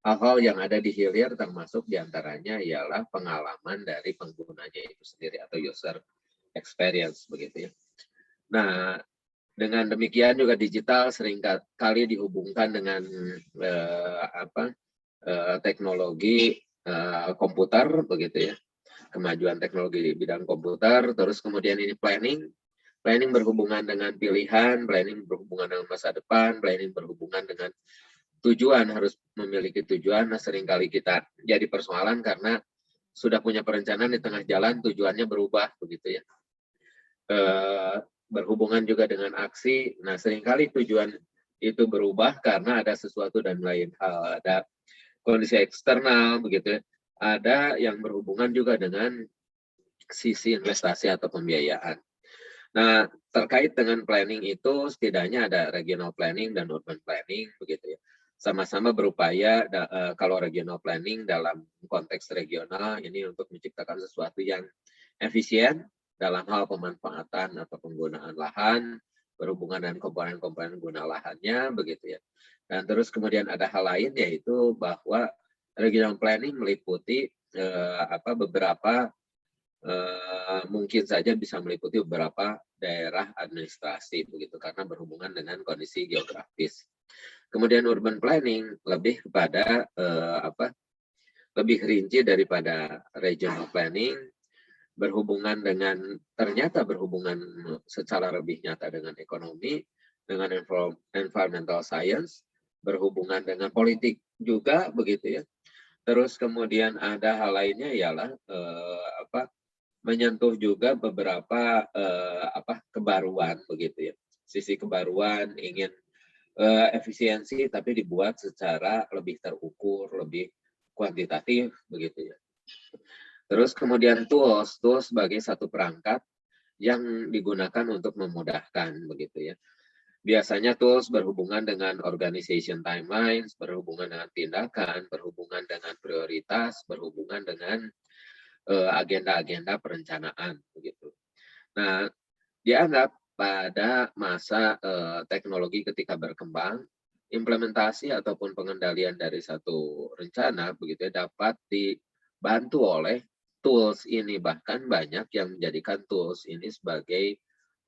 hal-hal yang ada di hilir, termasuk diantaranya ialah pengalaman dari penggunanya itu sendiri atau user experience begitu ya. Nah, dengan demikian juga digital seringkali dihubungkan dengan teknologi komputer begitu ya. Kemajuan teknologi di bidang komputer, terus kemudian ini planning berhubungan dengan pilihan, planning berhubungan dengan masa depan, planning berhubungan dengan tujuan, harus memiliki tujuan. Nah, seringkali kita jadi persoalan karena sudah punya perencanaan di tengah jalan, tujuannya berubah begitu ya. Berhubungan juga dengan aksi, nah seringkali tujuan itu berubah karena ada sesuatu dan lain hal, ada kondisi eksternal begitu ya. Ada yang berhubungan juga dengan sisi investasi atau pembiayaan. Nah, terkait dengan planning itu setidaknya ada regional planning dan urban planning begitu ya. Sama-sama berupaya kalau regional planning dalam konteks regional ini untuk menciptakan sesuatu yang efisien dalam hal pemanfaatan atau penggunaan lahan, berhubungan dengan komponen-komponen guna lahannya begitu ya. Dan terus kemudian ada hal lain, yaitu bahwa regional planning meliputi beberapa mungkin saja bisa meliputi beberapa daerah administrasi begitu, karena berhubungan dengan kondisi geografis. Kemudian urban planning lebih kepada lebih rinci daripada regional planning, ternyata berhubungan secara lebih nyata dengan ekonomi, dengan environmental science, berhubungan dengan politik juga begitu ya. Terus kemudian ada hal lainnya ialah menyentuh juga beberapa kebaruan begitu ya. Sisi kebaruan, ingin efisiensi tapi dibuat secara lebih terukur, lebih kuantitatif begitu ya. Terus kemudian tools sebagai satu perangkat yang digunakan untuk memudahkan begitu ya. Biasanya tools berhubungan dengan organization timelines, berhubungan dengan tindakan, berhubungan dengan prioritas, berhubungan dengan agenda-agenda perencanaan begitu. Nah, dianggap pada masa teknologi ketika berkembang, implementasi ataupun pengendalian dari satu rencana begitu ya, dapat dibantu oleh tools ini. Bahkan banyak yang menjadikan tools ini sebagai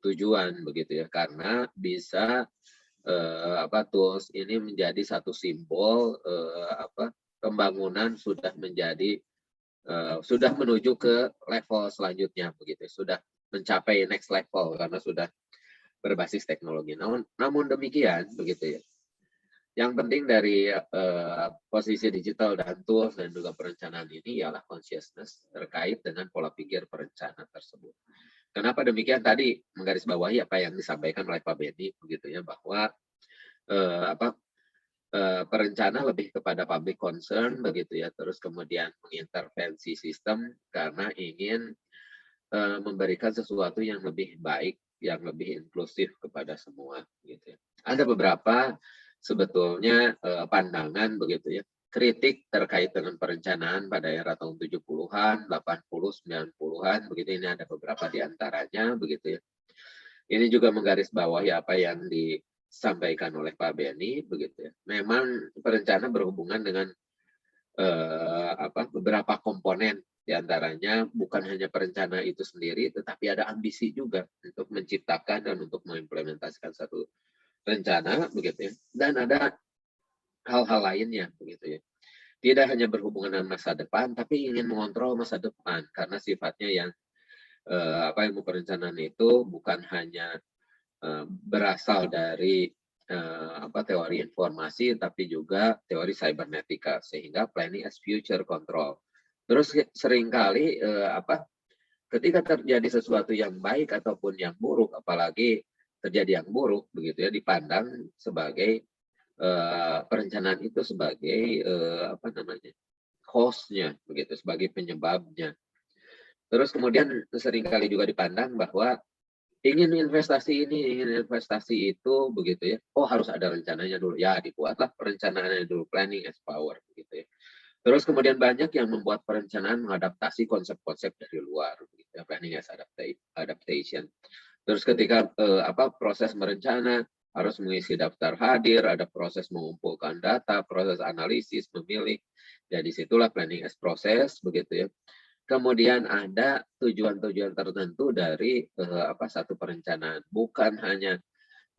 tujuan begitu ya, karena bisa tools ini menjadi satu simbol pembangunan sudah menuju ke level selanjutnya begitu, sudah mencapai next level karena sudah berbasis teknologi. Namun demikian begitu ya. Yang penting dari posisi digital dan tools dan juga perencanaan ini ialah consciousness terkait dengan pola pikir perencanaan tersebut. Kenapa demikian? Tadi menggarisbawahi apa yang disampaikan oleh Pak Benny begitu ya, bahwa perencana lebih kepada public concern begitu ya, terus kemudian mengintervensi sistem karena ingin memberikan sesuatu yang lebih baik, yang lebih inklusif kepada semua gitu ya. Ada beberapa sebetulnya pandangan begitu ya, kritik terkait dengan perencanaan pada era tahun 70-an, 80, 90-an begitu. Ini ada beberapa di antaranya begitu ya. Ini juga menggarisbawahi apa yang disampaikan oleh Pak Benny begitu ya. Memang perencanaan berhubungan dengan beberapa komponen, di antaranya bukan hanya perencana itu sendiri, tetapi ada ambisi juga untuk menciptakan dan untuk mengimplementasikan satu rencana begitu ya. Dan ada hal-hal lainnya begitu ya. Tidak hanya berhubungan dengan masa depan, tapi ingin mengontrol masa depan, karena sifatnya yang ilmu perencanaan itu bukan hanya berasal dari teori informasi, tapi juga teori cybernetika, sehingga planning as future control. Terus seringkali ketika terjadi sesuatu yang baik ataupun yang buruk, apalagi terjadi yang buruk begitu ya, dipandang sebagai perencanaan itu sebagai hostnya begitu, sebagai penyebabnya. Terus kemudian seringkali juga dipandang bahwa ingin investasi ini, ingin investasi itu begitu ya. Oh, harus ada rencananya dulu. Ya, dibuatlah perencanaannya dulu, planning as power begitu ya. Terus kemudian banyak yang membuat perencanaan mengadaptasi konsep-konsep dari luar begitu ya, planning as adaptation. Terus ketika proses merencana harus mengisi daftar hadir, ada proses mengumpulkan data, proses analisis, memilih. Ya, disitulah planning as proses begitu ya. Kemudian ada tujuan-tujuan tertentu dari satu perencanaan, bukan hanya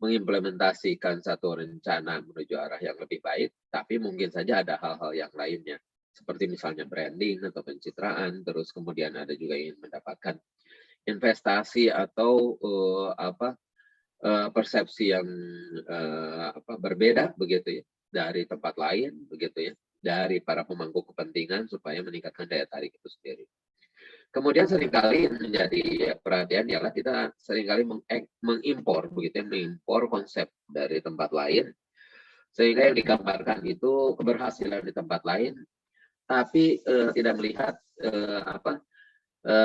mengimplementasikan satu rencana menuju arah yang lebih baik, tapi mungkin saja ada hal-hal yang lainnya, seperti misalnya branding atau pencitraan. Terus kemudian ada juga ingin mendapatkan investasi atau persepsi yang berbeda begitu ya dari tempat lain begitu ya, dari para pemangku kepentingan supaya meningkatkan daya tarik itu sendiri. Kemudian seringkali menjadi perhatian ialah kita seringkali mengimpor begitu ya, mengimpor konsep dari tempat lain, sehingga yang digambarkan itu keberhasilan di tempat lain, tapi tidak melihat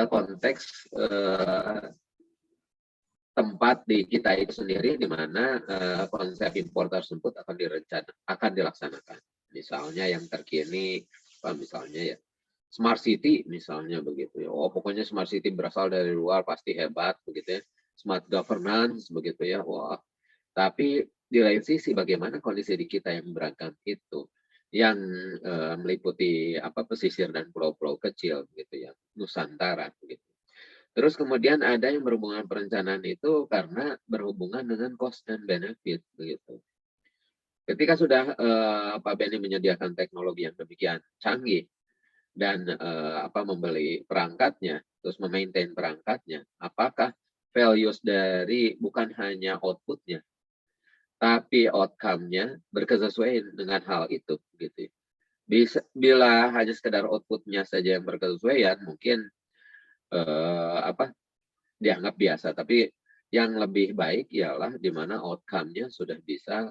konteks tempat di kita itu sendiri, di mana konsep impor tersebut akan dilaksanakan. Misalnya yang terkini, misalnya ya Smart City misalnya begitu ya. Oh, pokoknya Smart City berasal dari luar pasti hebat begitu ya. Smart Governance begitu ya. Wah. Tapi di lain sisi bagaimana kondisi di kita yang beragam itu, yang meliputi pesisir dan pulau-pulau kecil begitu ya, Nusantara begitu. Terus kemudian ada yang berhubungan perencanaan itu karena berhubungan dengan cost and benefit begitu. Ketika sudah Pak Benny menyediakan teknologi yang demikian canggih dan membeli perangkatnya, terus memaintain perangkatnya, apakah values dari bukan hanya outputnya, tapi outcome-nya berkesesuaian dengan hal itu, gitu. Bila hanya sekedar outputnya saja yang berkesesuaian, mungkin dianggap biasa, tapi yang lebih baik ialah di mana outcome-nya sudah bisa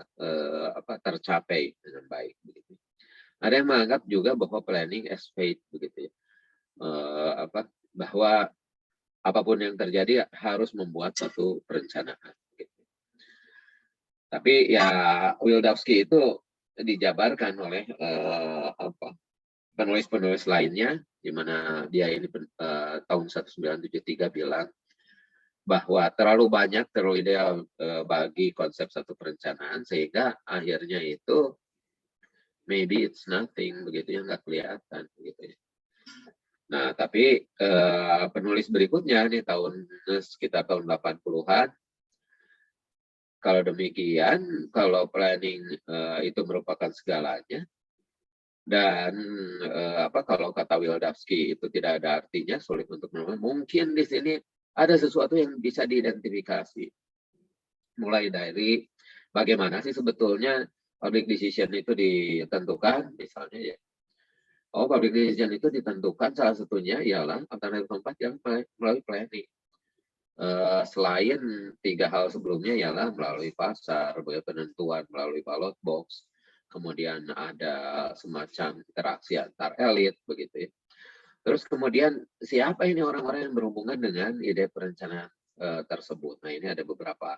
tercapai dengan baik, begitu. Ada yang menganggap juga bahwa planning as faith begitu ya, bahwa apapun yang terjadi harus membuat satu perencanaan. Gitu. Tapi ya Wildavsky itu dijabarkan oleh penulis-penulis lainnya, di mana dia ini tahun 1973 bilang bahwa terlalu banyak, terlalu ideal bagi konsep satu perencanaan, sehingga akhirnya itu maybe it's nothing begitu ya, nggak kelihatan begitu ya. Nah, tapi penulis berikutnya nih sekitar tahun 80-an, kalau demikian, kalau planning itu merupakan segalanya, dan kalau kata Wildavsky itu tidak ada artinya, sulit untuk menemukan, mungkin di sini ada sesuatu yang bisa diidentifikasi. Mulai dari bagaimana sih sebetulnya public decision itu ditentukan, misalnya ya. Oh, public decision itu ditentukan salah satunya ialah alternatif tempat yang melalui planning. Selain 3 hal sebelumnya ialah melalui pasar, penentuan melalui ballot box, kemudian ada semacam interaksi antar elit, begitu ya. Terus kemudian siapa ini orang-orang yang berhubungan dengan ide perencanaan tersebut? Nah, ini ada beberapa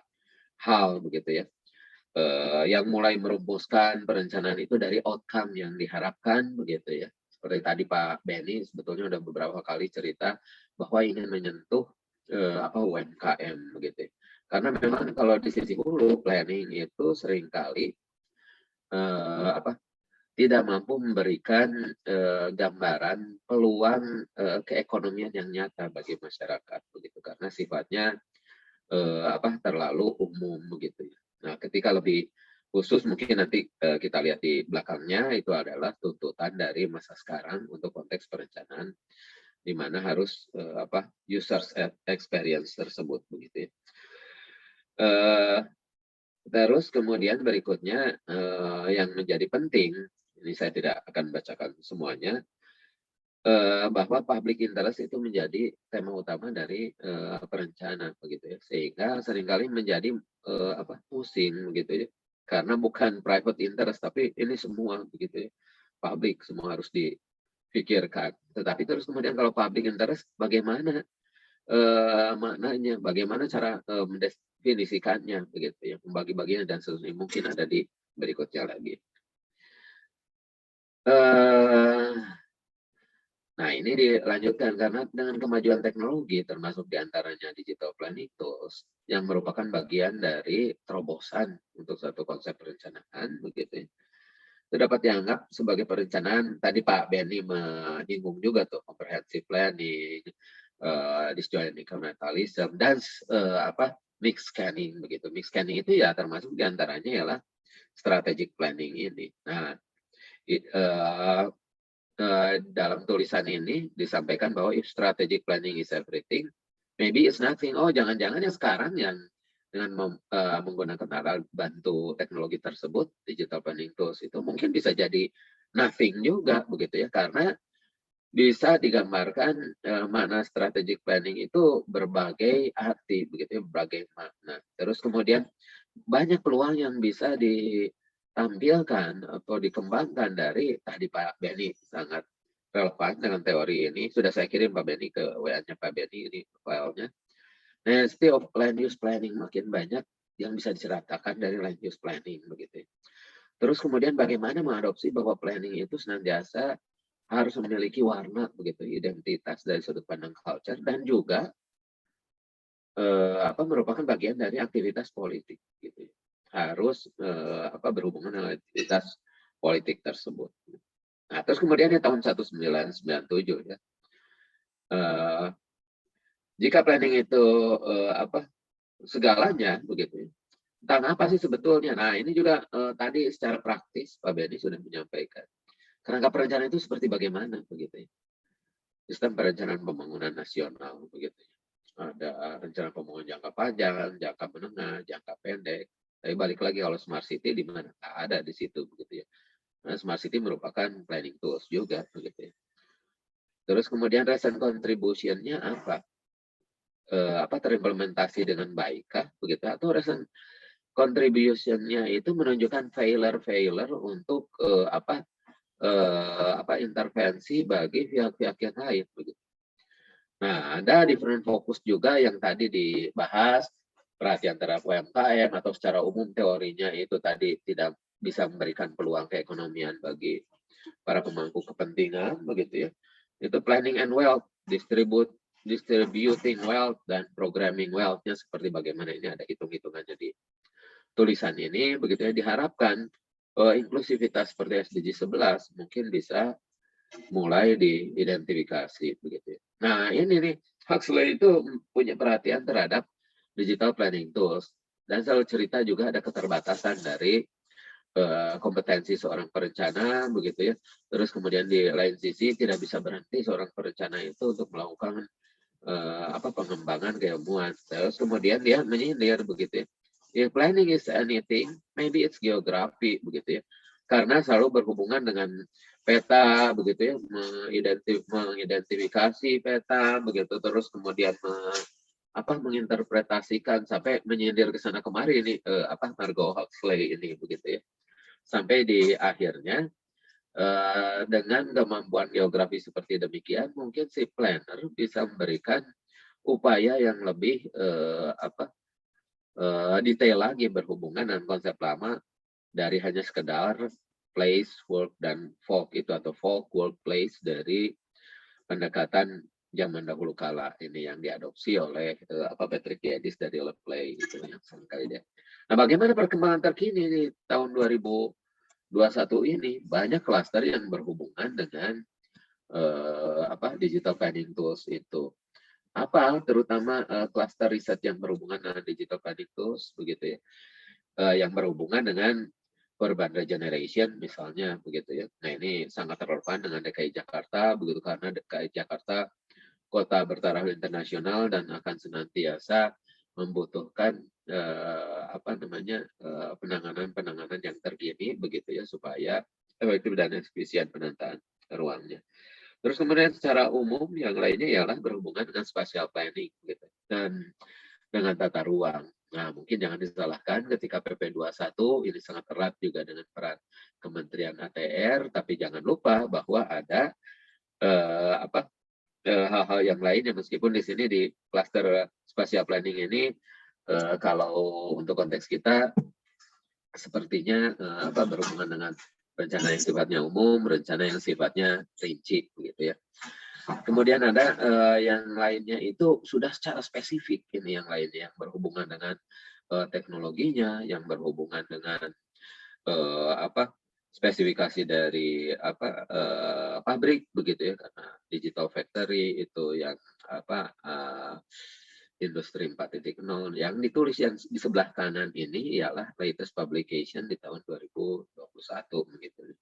hal begitu ya. Yang mulai merumuskan perencanaan itu dari outcome yang diharapkan begitu ya. Seperti tadi Pak Benny sebetulnya sudah beberapa kali cerita bahwa ingin menyentuh UMKM begitu ya. Karena memang kalau di sisi hulu planning itu seringkali tidak mampu memberikan gambaran peluang keekonomian yang nyata bagi masyarakat begitu, karena sifatnya terlalu umum begitu ya. Nah, ketika lebih khusus mungkin nanti kita lihat di belakangnya, itu adalah tuntutan dari masa sekarang untuk konteks perencanaan, di mana harus user experience tersebut begitu ya. Terus kemudian berikutnya yang menjadi penting, ini saya tidak akan bacakan semuanya, bahwa public interest itu menjadi tema utama dari perencanaan begitu ya, sehingga seringkali menjadi pusing begitu ya, karena bukan private interest tapi ini semua begitu ya, public semua harus dipikirkan. Tetapi terus kemudian kalau public interest bagaimana maknanya, bagaimana cara mendefinisikannya begitu ya, membagi-baginya dan seterusnya, mungkin ada di berikutnya lagi. Nah, ini dilanjutkan karena dengan kemajuan teknologi, termasuk diantaranya digital planning tools, yang merupakan bagian dari terobosan untuk satu konsep perencanaan, begitu ya. Itu dapat dianggap sebagai perencanaan, tadi Pak Benny menyinggung juga tuh, comprehensive planning, disjoint incrementalism, dan mixed scanning, begitu. Mixed scanning itu ya termasuk diantaranya ialah strategic planning ini. Nah, dalam tulisan ini disampaikan bahwa if strategic planning is everything, maybe it's nothing. Oh, jangan-jangan yang sekarang yang dengan menggunakan alat bantu teknologi tersebut, digital planning tools itu mungkin bisa jadi nothing juga begitu ya, karena bisa digambarkan makna strategic planning itu berbagai arti begitu ya, berbagai makna. Terus kemudian banyak peluang yang bisa ditampilkan atau dikembangkan dari tadi Pak Benny, sangat relevan dengan teori ini. Sudah saya kirim Pak Benny ke WA-nya Pak Benny ini filenya. Nah, of land use planning, makin banyak yang bisa diceritakan dari land use planning begitu. Terus kemudian bagaimana mengadopsi bahwa planning itu senantiasa harus memiliki warna begitu, identitas dari sudut pandang culture, dan juga merupakan bagian dari aktivitas politik gitu. Harus berhubungan dengan aktivitas politik tersebut. Nah, terus kemudian di tahun 1997 ya, jika planning itu segalanya begitu, tentang apa sih sebetulnya? Nah, ini juga tadi secara praktis Pak Benny sudah menyampaikan. Kerangka perencanaan itu seperti bagaimana begitu ya? Sistem perencanaan pembangunan nasional begitu. Ada rencana pembangunan jangka panjang, jangka menengah, jangka pendek. Tapi balik lagi kalau smart city di mana? Ada di situ begitu ya. Nah, smart city merupakan planning tools juga begitu ya. Terus kemudian recent contribution-nya apa? Terimplementasi dengan baikkah begitu, atau recent contribution-nya itu menunjukkan failure untuk intervensi bagi pihak-pihak yang lain begitu. Nah, ada different fokus juga yang tadi dibahas, perhatian terhadap UMKM atau secara umum teorinya itu tadi tidak bisa memberikan peluang keekonomian bagi para pemangku kepentingan begitu ya. Itu planning and wealth, distributing wealth dan programming wealth-nya seperti bagaimana, ini ada hitung-hitungannya di tulisan ini begitu ya. Diharapkan inklusivitas seperti SDG 11 mungkin bisa mulai diidentifikasi begitu ya. Nah, ini nih Huxley itu punya perhatian terhadap digital planning tools, dan selalu cerita juga ada keterbatasan dari kompetensi seorang perencana begitu ya. Terus kemudian di lain sisi tidak bisa berhenti seorang perencana itu untuk melakukan pengembangan keilmuan. Terus kemudian dia menyindir begitu ya. If planning is anything, maybe it's geography begitu ya. Karena selalu berhubungan dengan peta begitu ya, mengidentifikasi peta begitu, terus kemudian menginterpretasikan sampai menyindir ke sana kemari ini Margot Huxley ini begitu ya. Sampai di akhirnya dengan kemampuan geografi seperti demikian, mungkin si planner bisa memberikan upaya yang lebih detail lagi berhubungan dengan konsep lama dari hanya sekedar place, work, dan folk itu, atau folk, work, place dari pendekatan zaman dahulu kala ini yang diadopsi oleh Patrick Geddes dari LePlay itu yang sekali dia. Nah, bagaimana perkembangan terkini di tahun 2021 ini? Banyak klaster yang berhubungan dengan digital planning tools itu. Terutama klaster riset yang berhubungan dengan digital planning tools begitu ya, yang berhubungan dengan urban regeneration misalnya begitu ya. Nah, ini sangat relevan dengan DKI Jakarta begitu, karena DKI Jakarta kota bertaraf internasional dan akan senantiasa membutuhkan penanganan yang terkini begitu ya, supaya efektif dan efisien penataan ruangnya. Terus kemudian secara umum yang lainnya ialah berhubungan dengan spatial planning gitu, dan dengan tata ruang. Nah, mungkin jangan disalahkan ketika PP 21 ini sangat erat juga dengan peran Kementerian ATR, tapi jangan lupa bahwa ada hal-hal yang lain yang meskipun di sini di cluster spatial planning ini kalau untuk konteks kita sepertinya berhubungan dengan rencana yang sifatnya umum, rencana yang sifatnya rinci begitu ya. Kemudian ada yang lainnya itu sudah secara spesifik, ini yang lainnya yang berhubungan dengan teknologinya, yang berhubungan dengan spesifikasi dari pabrik begitu ya, karena digital factory itu yang industri 4.0 yang ditulis yang di sebelah kanan ini ialah latest publication di tahun 2021 begitu.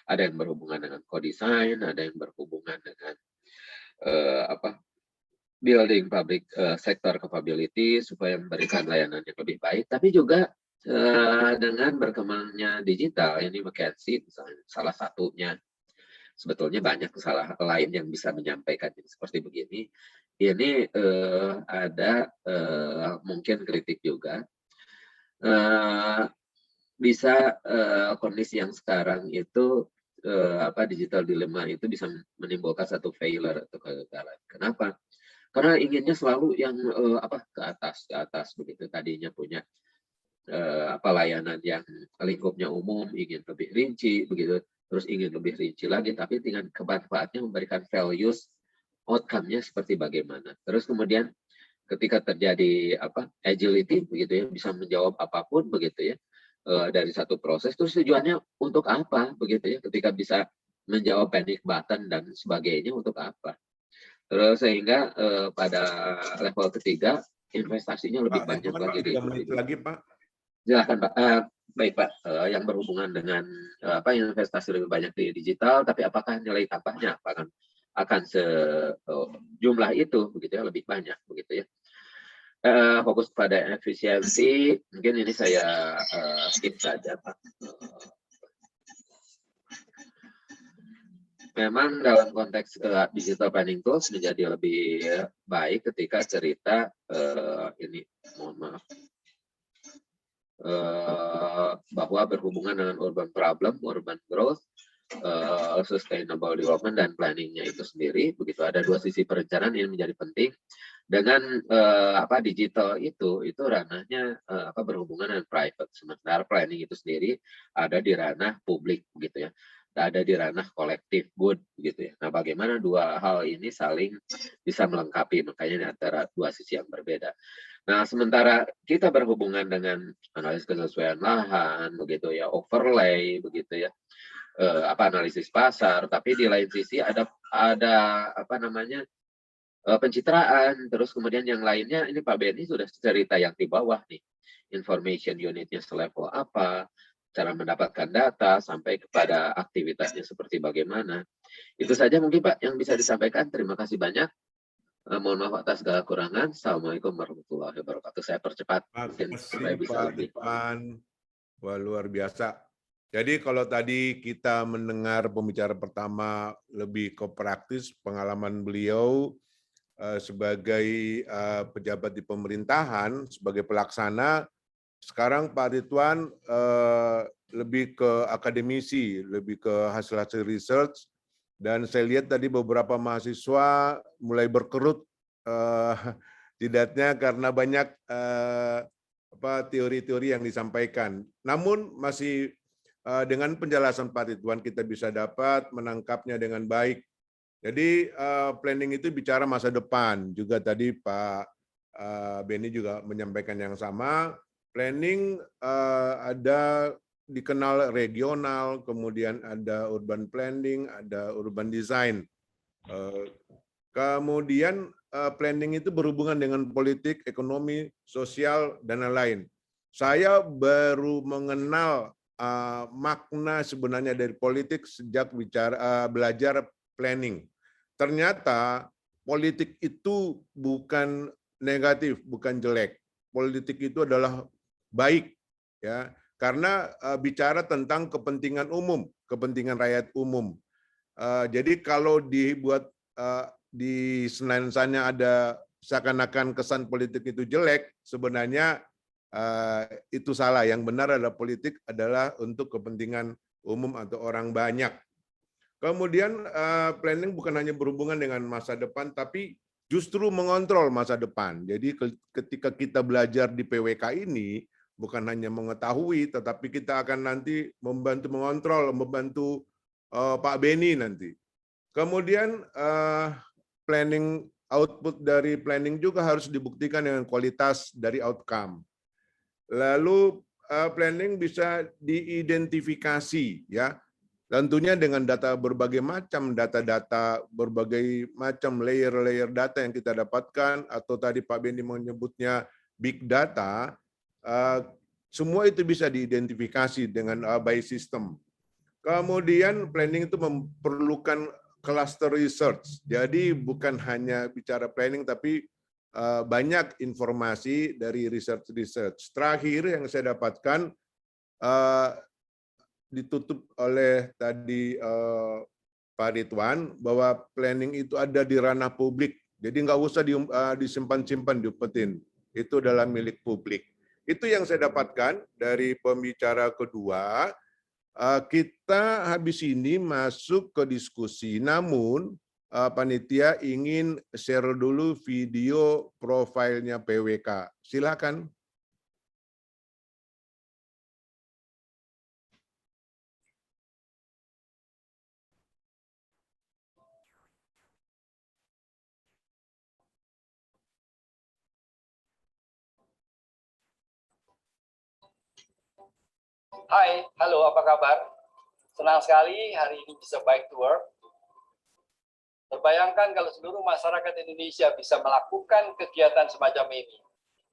Ada yang berhubungan dengan co-design, ada yang berhubungan dengan building public sector capability supaya memberikan layanan yang lebih baik, tapi juga dengan berkembangnya digital, ini McKinsey misalnya salah satunya, sebetulnya banyak kesalahan lain yang bisa menyampaikan seperti begini. Ini ada mungkin kritik juga, bisa kondisi yang sekarang itu digital dilemma itu bisa menimbulkan satu failure atau kegagalan. Kenapa? Karena inginnya selalu yang ke atas begitu, tadinya punya layanan yang lingkupnya umum, ingin lebih rinci begitu, terus ingin lebih rinci lagi, tapi dengan kemanfaatnya memberikan values outcome-nya seperti bagaimana. Terus kemudian ketika terjadi agility begitu ya, bisa menjawab apapun begitu ya dari satu proses, terus tujuannya untuk apa begitu ya, ketika bisa menjawab panic button dan sebagainya untuk apa. Terus sehingga pada level ketiga investasinya lebih banyak lagi di 3 menit lagi Pak. Silakan Pak. Baik Pak, yang berhubungan dengan investasi lebih banyak di digital, tapi apakah nilai tambahnya akan sejumlah itu begitu ya, lebih banyak begitu ya. Fokus pada efisiensi, mungkin ini saya skip saja Pak. Memang dalam konteks digital planning tools menjadi lebih baik ketika cerita ini, mohon maaf, bahwa berhubungan dengan urban problem, urban growth, sustainable development dan planningnya itu sendiri. Begitu ada dua sisi perencanaan ini menjadi penting. Dengan digital itu ranahnya berhubungan dengan private, sementara planning itu sendiri ada di ranah publik begitu ya, ada di ranah kolektif good gitu ya. Nah, bagaimana dua hal ini saling bisa melengkapi, makanya antara dua sisi yang berbeda. Nah, sementara kita berhubungan dengan analisis kesesuaian lahan begitu ya, overlay begitu ya, analisis pasar, tapi di lain sisi ada pencitraan, terus kemudian yang lainnya ini Pak Benny sudah cerita yang di bawah nih, information unitnya selevel apa, cara mendapatkan data sampai kepada aktivitasnya seperti bagaimana. Itu saja mungkin Pak yang bisa disampaikan. Terima kasih banyak. Mohon maaf atas segala kurangan. Assalamualaikum warahmatullahi wabarakatuh. Saya percepat mungkin supaya bisa lebih. Wah, luar biasa. Jadi kalau tadi kita mendengar pembicara pertama lebih ke praktis pengalaman beliau sebagai pejabat di pemerintahan, sebagai pelaksana. Sekarang Pak Ridwan lebih ke akademisi, lebih ke hasil-hasil research, dan saya lihat tadi beberapa mahasiswa mulai berkerut jidatnya karena banyak teori-teori yang disampaikan. Namun masih dengan penjelasan Pak Ridwan kita bisa dapat menangkapnya dengan baik. Jadi planning itu bicara masa depan. Juga tadi Pak Benny juga menyampaikan yang sama. Planning ada dikenal regional, kemudian ada urban planning, ada urban design. Kemudian planning itu berhubungan dengan politik, ekonomi, sosial, dan lain-lain. Saya baru mengenal makna sebenarnya dari politik sejak belajar planning. Ternyata politik itu bukan negatif, bukan jelek. politik itu adalah baik, ya, karena bicara tentang kepentingan umum, kepentingan rakyat umum. Jadi kalau dibuat di senansannya ada seakan-akan kesan politik itu jelek, sebenarnya itu salah. Yang benar adalah politik adalah untuk kepentingan umum atau orang banyak. Kemudian planning bukan hanya berhubungan dengan masa depan, tapi justru mengontrol masa depan. Jadi ketika kita belajar di PWK ini, bukan hanya mengetahui, tetapi kita akan nanti membantu mengontrol, membantu Pak Beni nanti. Kemudian planning, output dari planning juga harus dibuktikan dengan kualitas dari outcome. Lalu planning bisa diidentifikasi, ya, tentunya dengan data berbagai macam, data-data berbagai macam layer-layer data yang kita dapatkan, atau tadi Pak Beni menyebutnya big data, semua itu bisa diidentifikasi dengan by system. Kemudian planning itu memerlukan cluster research, jadi bukan hanya bicara planning, tapi banyak informasi dari research. Terakhir yang saya dapatkan, ditutup oleh tadi Pak Ridwan, bahwa planning itu ada di ranah publik, jadi nggak usah disimpan-simpan, diumpetin, itu adalah milik publik. Itu yang saya dapatkan dari pembicara kedua. Kita habis ini masuk ke diskusi, namun panitia ingin share dulu video profilnya PWK. Silakan. Hai, halo, apa kabar? Senang sekali hari ini bisa back to work. Terbayangkan kalau seluruh masyarakat Indonesia bisa melakukan kegiatan semacam ini.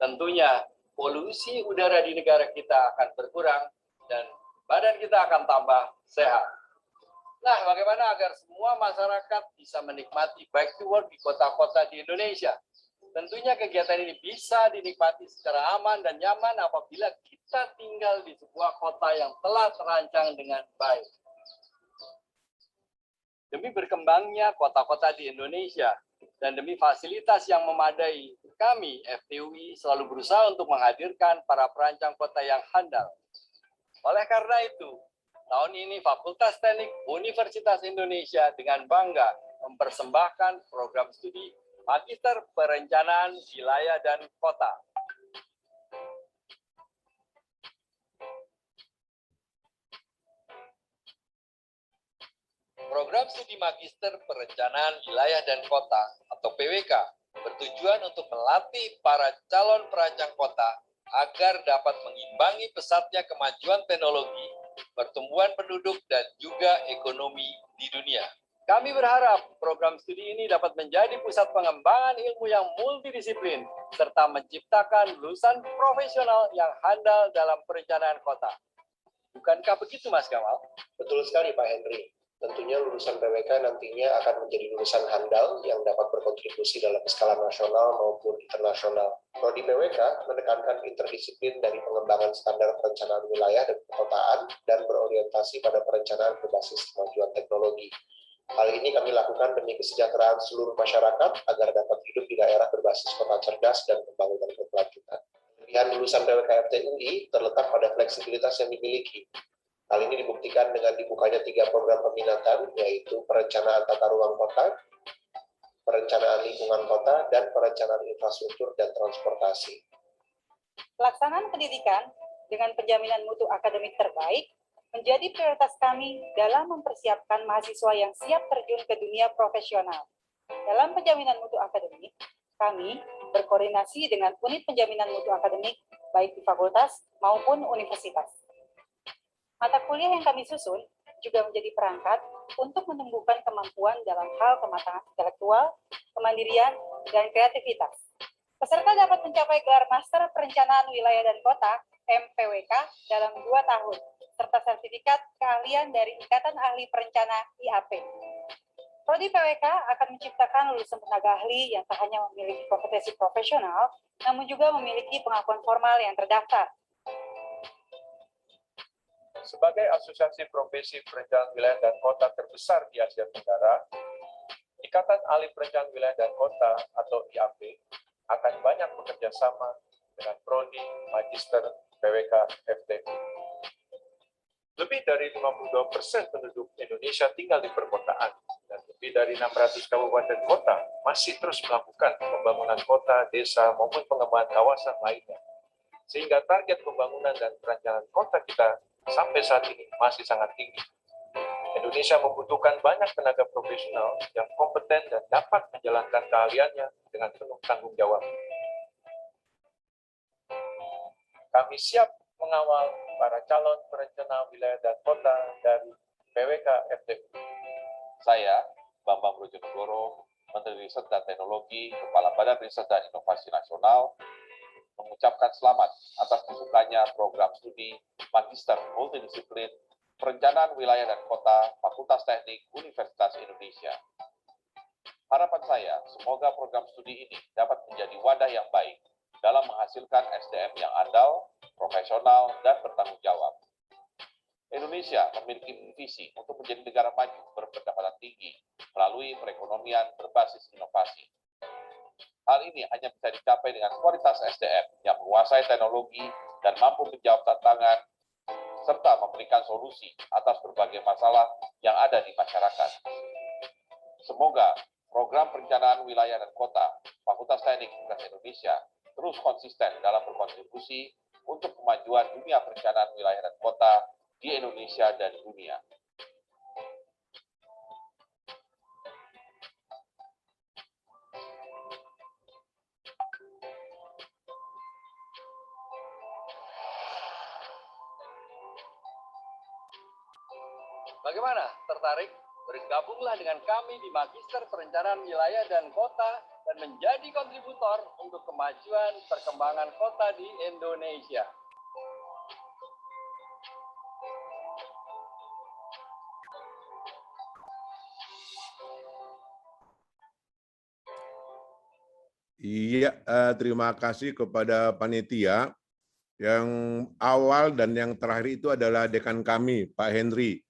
Tentunya polusi udara di negara kita akan berkurang dan badan kita akan tambah sehat. Nah, bagaimana agar semua masyarakat bisa menikmati back to work di kota-kota di Indonesia? Tentunya kegiatan ini bisa dinikmati secara aman dan nyaman apabila kita tinggal di sebuah kota yang telah terancang dengan baik. Demi berkembangnya kota-kota di Indonesia dan demi fasilitas yang memadai, kami FTUI selalu berusaha untuk menghadirkan para perancang kota yang handal. Oleh karena itu, tahun ini Fakultas Teknik Universitas Indonesia dengan bangga mempersembahkan program studi Magister Perencanaan Wilayah dan Kota. Program studi Magister Perencanaan Wilayah dan Kota atau PWK bertujuan untuk melatih para calon perancang kota agar dapat mengimbangi pesatnya kemajuan teknologi, pertumbuhan penduduk, dan juga ekonomi di dunia. Kami berharap program studi ini dapat menjadi pusat pengembangan ilmu yang multidisiplin, serta menciptakan lulusan profesional yang handal dalam perencanaan kota. Bukankah begitu, Mas Gamal? Betul sekali, Pak Henry. Tentunya lulusan PWK nantinya akan menjadi lulusan handal yang dapat berkontribusi dalam skala nasional maupun internasional. Prodi PWK menekankan interdisiplin dari pengembangan standar perencanaan wilayah dan perkotaan dan berorientasi pada perencanaan berbasis kemajuan teknologi. Hal ini kami lakukan demi kesejahteraan seluruh masyarakat agar dapat hidup di daerah berbasis kota cerdas dan pembangunan berkelanjutan. Pilihan lulusan PWK FTUI terletak pada fleksibilitas yang dimiliki. Hal ini dibuktikan dengan dibukanya 3 program peminatan, yaitu perencanaan tata ruang kota, perencanaan lingkungan kota, dan perencanaan infrastruktur dan transportasi. Pelaksanaan pendidikan dengan penjaminan mutu akademik terbaik menjadi prioritas kami dalam mempersiapkan mahasiswa yang siap terjun ke dunia profesional. Dalam penjaminan mutu akademik, kami berkoordinasi dengan unit penjaminan mutu akademik baik di fakultas maupun universitas. Mata kuliah yang kami susun juga menjadi perangkat untuk menumbuhkan kemampuan dalam hal kematangan intelektual, kemandirian, dan kreativitas. Peserta dapat mencapai gelar Master Perencanaan Wilayah dan Kota (MPWK) dalam 2 tahun, serta sertifikat keahlian dari Ikatan Ahli Perencana IAP. Prodi PWK akan menciptakan lulusan tenaga ahli yang tak hanya memiliki kompetensi profesional, namun juga memiliki pengakuan formal yang terdaftar. Sebagai asosiasi profesi perencanaan wilayah dan kota terbesar di Asia Tenggara, Ikatan Ahli Perencanaan Wilayah dan Kota atau IAP akan banyak bekerja sama dengan Prodi Magister PWK FTU. Lebih dari 52% penduduk Indonesia tinggal di perkotaan, dan lebih dari 600 kabupaten kota masih terus melakukan pembangunan kota, desa, maupun pengembangan kawasan lainnya. Sehingga target pembangunan dan perencanaan kota kita sampai saat ini masih sangat tinggi. Indonesia membutuhkan banyak tenaga profesional yang kompeten dan dapat menjalankan keahliannya dengan penuh tanggung jawab. Kami siap mengawal para calon perencana wilayah dan kota dari PWK FTU. Saya, Bambang Brojonegoro, Menteri Riset dan Teknologi, Kepala Badan Riset dan Inovasi Nasional, mengucapkan selamat atas dibukanya program studi Magister Multidisiplin Perencanaan Wilayah dan Kota Fakultas Teknik Universitas Indonesia. Harapan saya, semoga program studi ini dapat menjadi wadah yang baik dalam menghasilkan SDM yang andal, profesional, dan bertanggung jawab. Indonesia memiliki visi untuk menjadi negara maju berpendapatan tinggi melalui perekonomian berbasis inovasi. Hal ini hanya bisa dicapai dengan kualitas SDM yang menguasai teknologi dan mampu menjawab tantangan, serta memberikan solusi atas berbagai masalah yang ada di masyarakat. Semoga program perencanaan wilayah dan kota Fakultas Teknik Universitas Indonesia terus konsisten dalam berkontribusi untuk kemajuan dunia perencanaan wilayah dan kota di Indonesia dan dunia. Bagaimana? Tertarik? Bergabunglah dengan kami di Magister Perencanaan Wilayah dan Kota dan menjadi kontributor untuk kemajuan perkembangan kota di Indonesia. Iya, terima kasih kepada panitia. Yang awal dan yang terakhir itu adalah dekan kami, Pak Henry.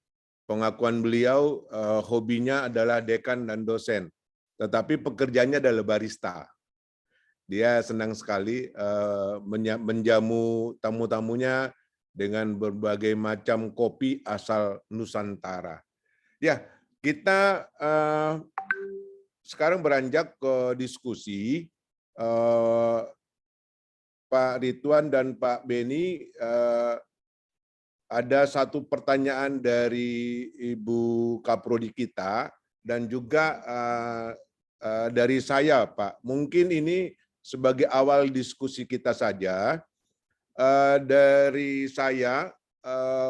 Pengakuan beliau, hobinya adalah dekan dan dosen, tetapi pekerjaannya adalah barista. Dia senang sekali menjamu tamu-tamunya dengan berbagai macam kopi asal Nusantara. Ya, kita sekarang beranjak ke diskusi. Pak Ridwan dan Pak Beni, ada satu pertanyaan dari Ibu Kaprodi kita dan juga dari saya, Pak. Mungkin ini sebagai awal diskusi kita saja. Dari saya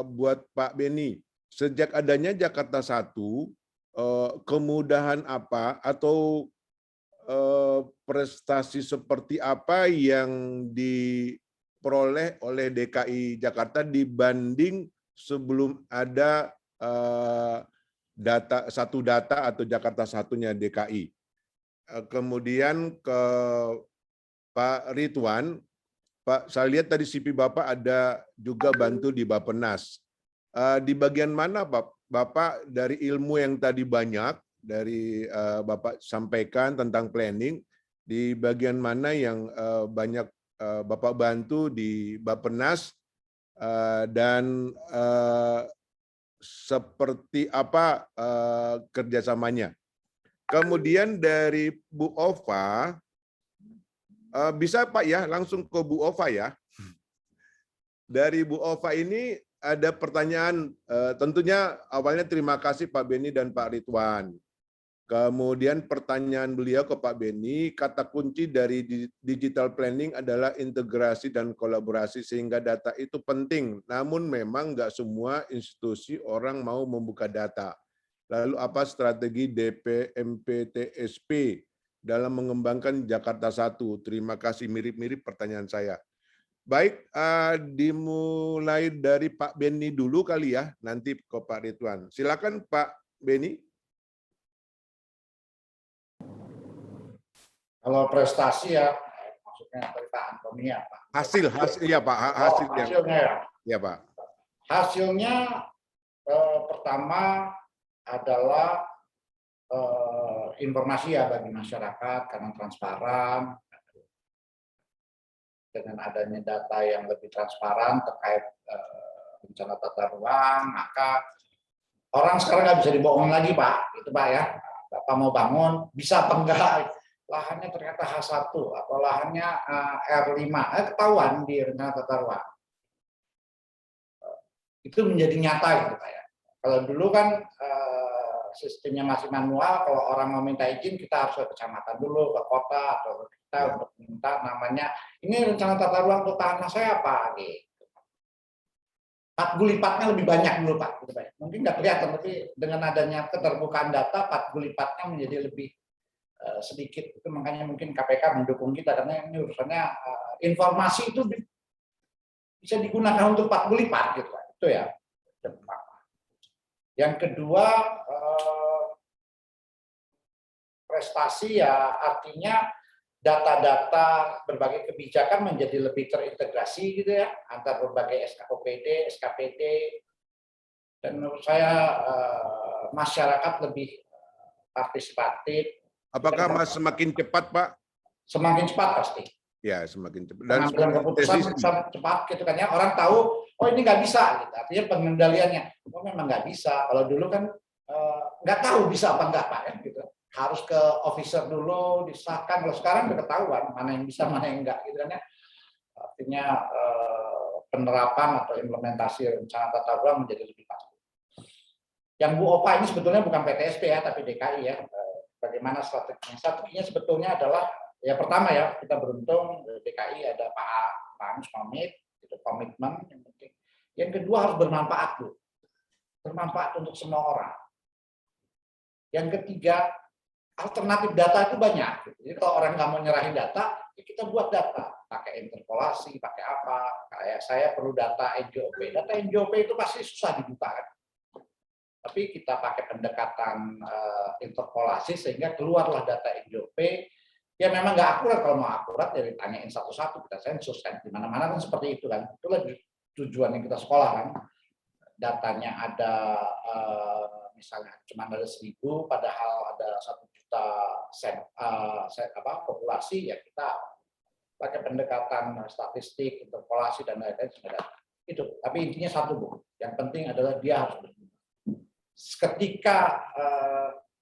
buat Pak Beni, sejak adanya Jakarta 1, kemudahan apa atau prestasi seperti apa yang diperoleh oleh DKI Jakarta dibanding sebelum ada satu data atau Jakarta satunya DKI. Kemudian ke Pak Ridwan, Pak, saya lihat tadi CV Bapak ada juga bantu di Bappenas. Di bagian mana Bapak dari ilmu yang tadi banyak dari Bapak sampaikan tentang planning, di bagian mana yang banyak Bapak bantu di Bappenas dan seperti apa kerjasamanya. Kemudian dari Bu Ova, bisa Pak ya langsung ke Bu Ova ya. Dari Bu Ova ini ada pertanyaan, tentunya awalnya terima kasih Pak Beni dan Pak Ridwan. Kemudian pertanyaan beliau ke Pak Beni, kata kunci dari digital planning adalah integrasi dan kolaborasi sehingga data itu penting. Namun memang nggak semua institusi orang mau membuka data. Lalu apa strategi DPMPTSP dalam mengembangkan Jakarta 1? Terima kasih, mirip-mirip pertanyaan saya. Baik, dimulai dari Pak Beni dulu kali ya, nanti ke Pak Ridwan. Silakan Pak Beni. Kalau prestasi ya, maksudnya Pak Antoni ya Pak. Hasil ya Pak, hasil yang Hasilnya ya. ya Pak. Hasilnya pertama adalah informasi ya bagi masyarakat karena transparan. Dengan adanya data yang lebih transparan terkait rencana tata ruang, maka orang sekarang nggak bisa dibohong lagi Pak, itu Pak ya. Bapak mau bangun, bisa apa enggak? Lahannya ternyata H1 atau lahannya R5, ketahuan di rencana tata ruang. Itu menjadi nyata gitu Pak ya. Kalau dulu kan sistemnya masih manual, kalau orang mau minta izin kita harus ke kecamatan dulu, ke kota atau ke kita untuk minta namanya ini rencana tata ruang untuk tanah saya apa gitu. 4 gulipatnya lebih banyak dulu Pak. Gitu, Pak. Mungkin nggak kelihatan, tapi dengan adanya keterbukaan data 4 gulipatnya menjadi lebih sedikit. Itu makanya mungkin KPK mendukung kita karena ini urusannya informasi itu bisa digunakan untuk 4 gulipat gitu Pak. Itu ya. Yang kedua prestasi ya artinya data-data berbagai kebijakan menjadi lebih terintegrasi gitu ya antar berbagai SKPD, SKPD, dan menurut saya masyarakat lebih partisipatif. Apakah Mas semakin cepat Pak? Semakin cepat pasti. Ya semakin cepat. Dan keputusan cepat gitu kan ya, orang tahu oh ini nggak bisa, gitu. Artinya pengendaliannya, oh memang nggak bisa. Kalau dulu kan nggak tahu bisa apa enggak Pak ya, gitu. Harus ke officer dulu disahkan. Kalau sekarang udah ketahuan mana yang bisa mana yang enggak gitu kan ya. Artinya penerapan atau implementasi rencana tata ruang menjadi lebih pasti. Yang Bu Opa ini sebetulnya bukan PTSP ya, tapi DKI ya. Bagaimana strateginya? Strateginya sebetulnya adalah ya pertama ya kita beruntung DKI ada Pak Anies pamit, itu komitmen yang penting. Yang kedua harus bermanfaat Bu, bermanfaat untuk semua orang. Yang ketiga alternatif data itu banyak. Jadi kalau orang nggak mau nyerahin data, ya kita buat data, pakai interpolasi, pakai apa? Kayak saya perlu data NJOP. Data NJOP itu pasti susah dibuka kan? Tapi kita pakai pendekatan interpolasi sehingga keluarlah data NJOP. Ya memang nggak akurat, kalau mau akurat ya ditanyain satu-satu, kita sensus kan. Di mana-mana kan seperti itu kan. Itulah tujuan yang kita sekolah kan. Datanya ada misalnya cuma ada 1.000, padahal ada 1 juta populasi, ya kita pakai pendekatan statistik, interpolasi dan lain-lain. Itu. Tapi intinya satu Bu. Yang penting adalah dia harus berguna. Ketika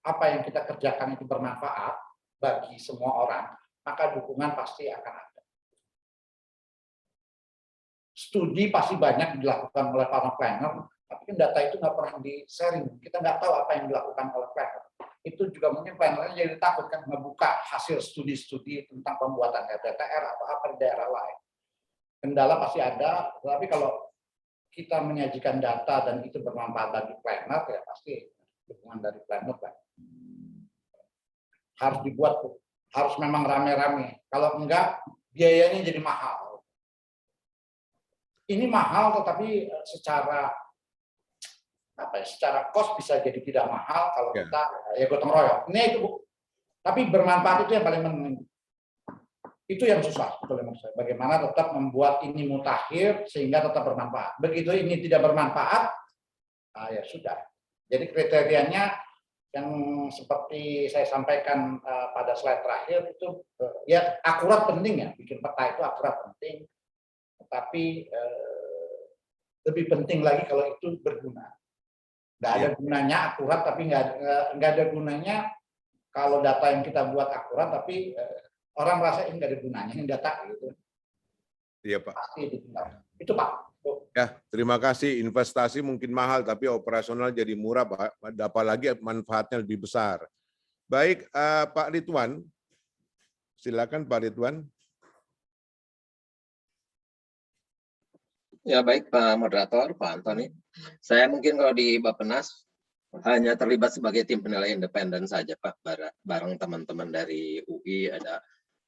apa yang kita kerjakan itu bermanfaat bagi semua orang, maka dukungan pasti akan ada. Studi pasti banyak dilakukan oleh para planner, tapi kan data itu nggak pernah di-sharing. Kita nggak tahu apa yang dilakukan oleh planner. Itu juga mungkin plannernya jadi takut kan ngebuka hasil studi-studi tentang pembuatan RDTR atau apa di daerah lain. Kendala pasti ada, tapi kalau kita menyajikan data dan itu bermanfaat bagi planner, ya pasti dukungan dari planner kan. Harus dibuat, harus memang rame-rame. Kalau enggak, biayanya jadi mahal. Ini mahal, tetapi secara secara cost bisa jadi tidak mahal kalau kita ya gotong royong. Ini itu Bu. Tapi bermanfaat itu yang paling penting. Itu yang susah sebetulnya menurut saya. Bagaimana tetap membuat ini mutakhir sehingga tetap bermanfaat. Begitu ini tidak bermanfaat, ya sudah. Jadi kriterianya yang seperti saya sampaikan pada slide terakhir itu ya akurat penting ya. Bikin peta itu akurat penting. Tetapi lebih penting lagi kalau itu berguna. Nggak ada gunanya akurat, tapi nggak ada gunanya kalau data yang kita buat akurat, tapi orang merasa ini nggak ada gunanya, ini data gitu. Iya Pak. Pasti itu Pak. Ya, terima kasih. Investasi mungkin mahal, tapi operasional jadi murah Pak. Apalagi manfaatnya lebih besar. Baik, Pak Ridwan. Silakan Pak Ridwan. Ya baik Pak Moderator, Pak Antoni. Saya mungkin kalau di Bappenas hanya terlibat sebagai tim penilai independen saja Pak, bareng teman-teman dari UI, ada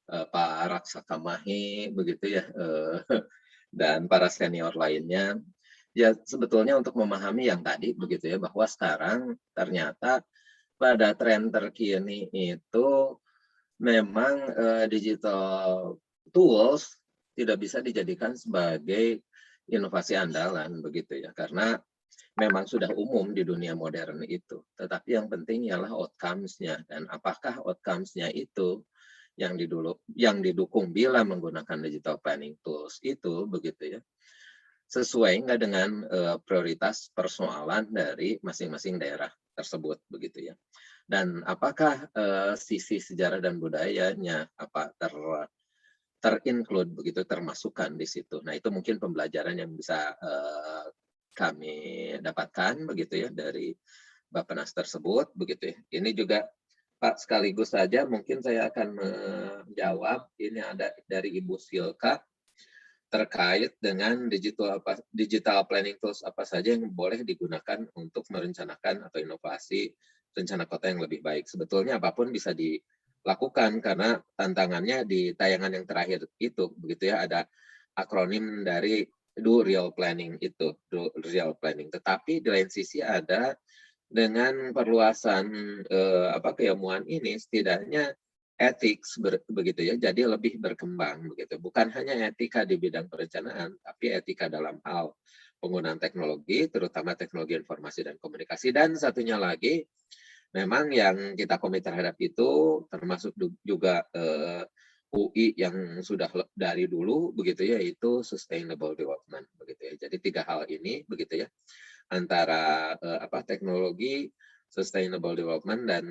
Pak Raksaka Mahi, begitu ya, dan para senior lainnya. Ya sebetulnya untuk memahami yang tadi begitu ya, bahwa sekarang ternyata pada tren terkini itu memang digital tools tidak bisa dijadikan sebagai inovasi andalan begitu ya, karena memang sudah umum di dunia modern itu. Tetapi yang penting ialah outcomes-nya, dan apakah outcomes-nya itu yang didukung bila menggunakan digital planning tools itu begitu ya, sesuai nggak dengan prioritas persoalan dari masing-masing daerah tersebut begitu ya. Dan apakah sisi sejarah dan budayanya terinclude begitu, termasukkan di situ. Nah, itu mungkin pembelajaran yang bisa kami dapatkan begitu ya dari Bappenas tersebut begitu ya. Ini juga Pak, sekaligus saja mungkin saya akan menjawab, ini ada dari Ibu Silka terkait dengan digital planning tools apa saja yang boleh digunakan untuk merencanakan atau inovasi rencana kota yang lebih baik. Sebetulnya apapun bisa dilakukan karena tantangannya di tayangan yang terakhir itu begitu ya, ada akronim dari do real planning itu, do real planning. Tetapi di lain sisi ada dengan perluasan keilmuan ini, setidaknya ethics begitu ya, jadi lebih berkembang begitu. Bukan hanya etika di bidang perencanaan, tapi etika dalam hal penggunaan teknologi, terutama teknologi informasi dan komunikasi. Dan satunya lagi, memang yang kita komit terhadap itu termasuk juga UI yang sudah dari dulu begitu ya, yaitu sustainable development begitu ya. Jadi 3 hal ini begitu ya, antara teknologi, sustainable development, dan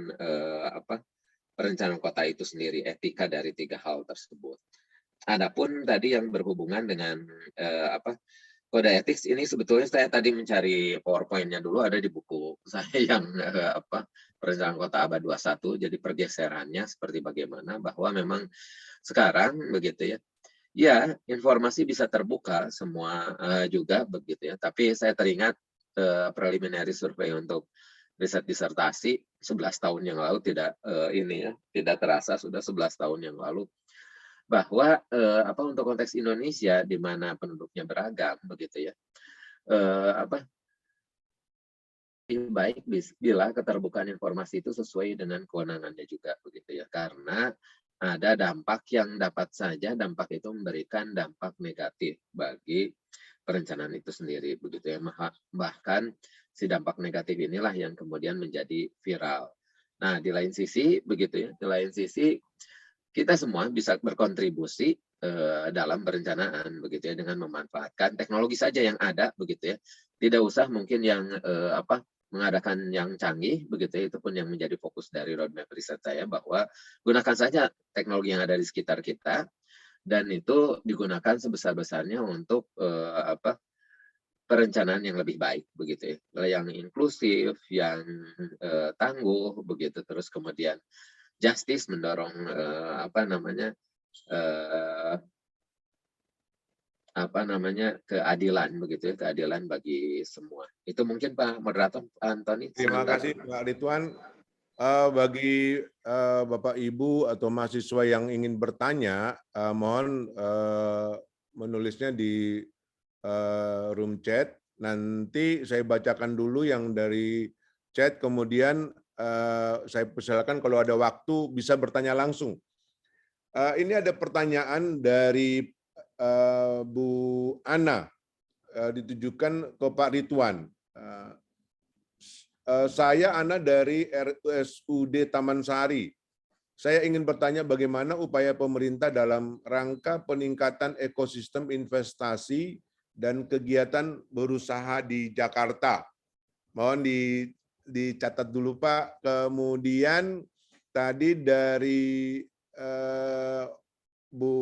perencanaan kota itu sendiri, etika dari 3 hal tersebut. Adapun tadi yang berhubungan dengan kode etik ini, sebetulnya saya tadi mencari PowerPoint-nya dulu, ada di buku saya yang perencanaan kota abad 21. Jadi pergeserannya seperti bagaimana, bahwa memang sekarang begitu ya, ya informasi bisa terbuka semua juga begitu ya. Tapi saya teringat preliminary survei untuk riset disertasi 11 tahun yang lalu, tidak terasa sudah 11 tahun yang lalu, bahwa untuk konteks Indonesia di mana penduduknya beragam begitu ya, baik bila keterbukaan informasi itu sesuai dengan kewenangannya juga begitu ya, karena ada dampak yang dapat saja dampak itu memberikan dampak negatif bagi perencanaan itu sendiri begitu ya. Bahkan si dampak negatif inilah yang kemudian menjadi viral. Nah, di lain sisi begitu ya, di lain sisi kita semua bisa berkontribusi dalam perencanaan begitu ya, dengan memanfaatkan teknologi saja yang ada begitu ya. Tidak usah mungkin yang mengadakan yang canggih begitu ya. Itu pun yang menjadi fokus dari roadmap riset saya, bahwa gunakan saja teknologi yang ada di sekitar kita, dan itu digunakan sebesar-besarnya untuk perencanaan yang lebih baik begitu ya, yang inklusif, yang tangguh begitu. Terus kemudian justice, mendorong keadilan begitu ya, keadilan bagi semua. Itu mungkin Pak Moderator, Antoni. Terima kasih Pak Ridwan. Bagi Bapak Ibu atau mahasiswa yang ingin bertanya, mohon menulisnya di room chat. Nanti saya bacakan dulu yang dari chat, kemudian saya persilakan kalau ada waktu bisa bertanya langsung. Ini ada pertanyaan dari Bu Ana, ditujukan ke Pak Ridwan. Saya Ana dari RSUD Taman Sari. Saya ingin bertanya bagaimana upaya pemerintah dalam rangka peningkatan ekosistem investasi dan kegiatan berusaha di Jakarta. Mohon dicatat dulu Pak. Kemudian tadi dari Bu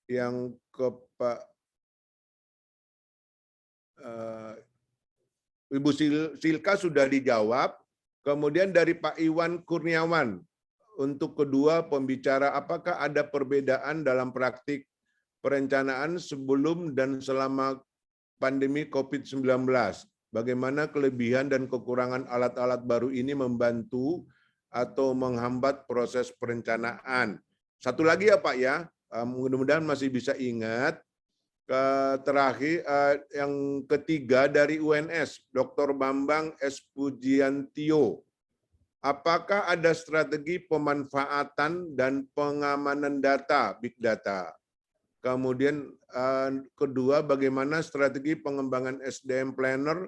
yang ke Pak Ibu Silka sudah dijawab. Kemudian dari Pak Iwan Kurniawan, untuk kedua pembicara, apakah ada perbedaan dalam praktik perencanaan sebelum dan selama pandemi COVID-19? Bagaimana kelebihan dan kekurangan alat-alat baru ini membantu atau menghambat proses perencanaan? Satu lagi ya Pak ya, mudah-mudahan masih bisa ingat. Terakhir, yang ketiga dari UNS, Dr. Bambang S. Pujiantio. apakah ada strategi pemanfaatan dan pengamanan data, big data? Kemudian kedua, bagaimana strategi pengembangan SDM planner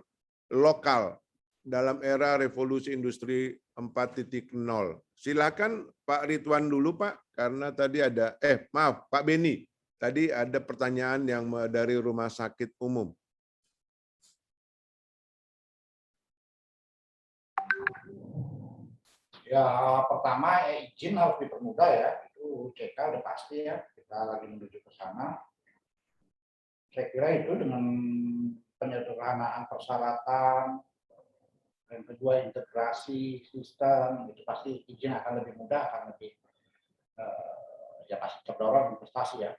lokal dalam era revolusi industri 4.0. Silakan Pak Ridwan dulu Pak, karena tadi ada, maaf Pak Beni, tadi ada pertanyaan yang dari rumah sakit umum. Ya, pertama izin harus dipermudah ya, itu CK udah pasti ya, kita lagi menuju ke sana. Saya kira itu dengan penyederhanaan persyaratan, yang kedua integrasi sistem, itu pasti izin akan lebih mudah, akan lebih ya pasti terdorong investasi ya.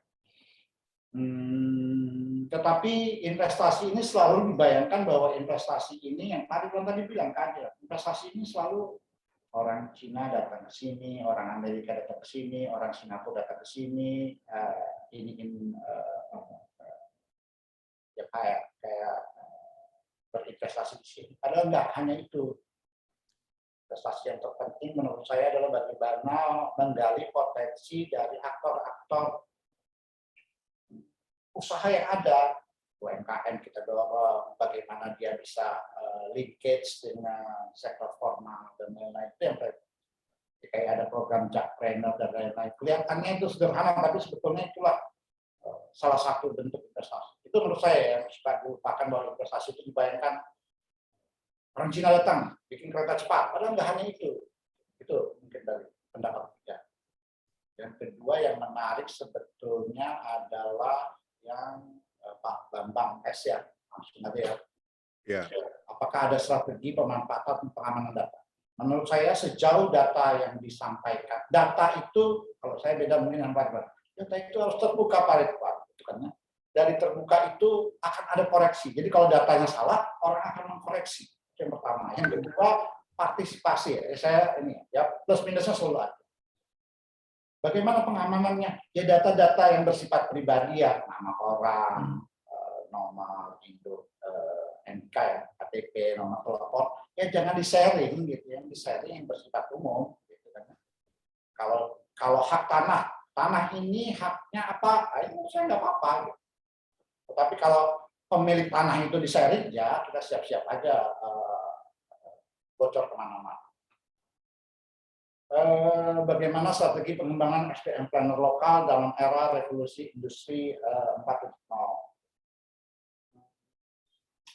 Tetapi investasi ini selalu dibayangkan bahwa investasi ini yang tadi bilang kan, investasi ini selalu orang Cina datang ke sini, orang Amerika datang ke sini, orang Singapura datang ke sini, ya kayak berinvestasi di sini. Padahal enggak hanya itu. Investasi yang terpenting menurut saya adalah bagaimana menggali potensi dari aktor-aktor usaha yang ada. UMKM kita dorong, bagaimana dia bisa linkage dengan sektor formal dan lain-lain. Itu yang kayak ada program Jakpreneur dan lain-lain. Kelihatannya itu sederhana, tapi sebetulnya itulah salah satu bentuk investasi. Itu menurut saya yang suka dilupakan bahwa investasi itu dibayangkan orang Cina datang bikin kereta cepat, padahal nggak hanya itu. Itu mungkin dari pendapat saya. Yang kedua yang menarik sebetulnya adalah yang Pak Bambang S ya, langsung aja ya. Apakah ada strategi pemanfaatan pengamanan data? Menurut saya sejauh data yang disampaikan, data itu kalau saya beda mungkin dengan Pak, data itu harus terbuka Pak Ridwan, itu kan ya. Dari terbuka itu akan ada koreksi. Jadi kalau datanya salah, orang akan mengkoreksi. Itu yang pertama. Yang kedua partisipasi ya. Saya ini ya plus minusnya selalu ada. Bagaimana pengamanannya? Ya data-data yang bersifat pribadi ya, nama orang, nomor induk NK ya, KTP, nomor telepon, ya jangan di-sharing gitu, yang di-sharing yang bersifat umum. Gitu kan. Kalau hak tanah ini haknya apa? Itu saya nggak apa-apa. Gitu. Tetapi kalau pemilik tanah itu di-sharing, ya kita siap-siap aja bocor kemana-mana. Bagaimana strategi pengembangan SDM planner lokal dalam era revolusi industri 4.0.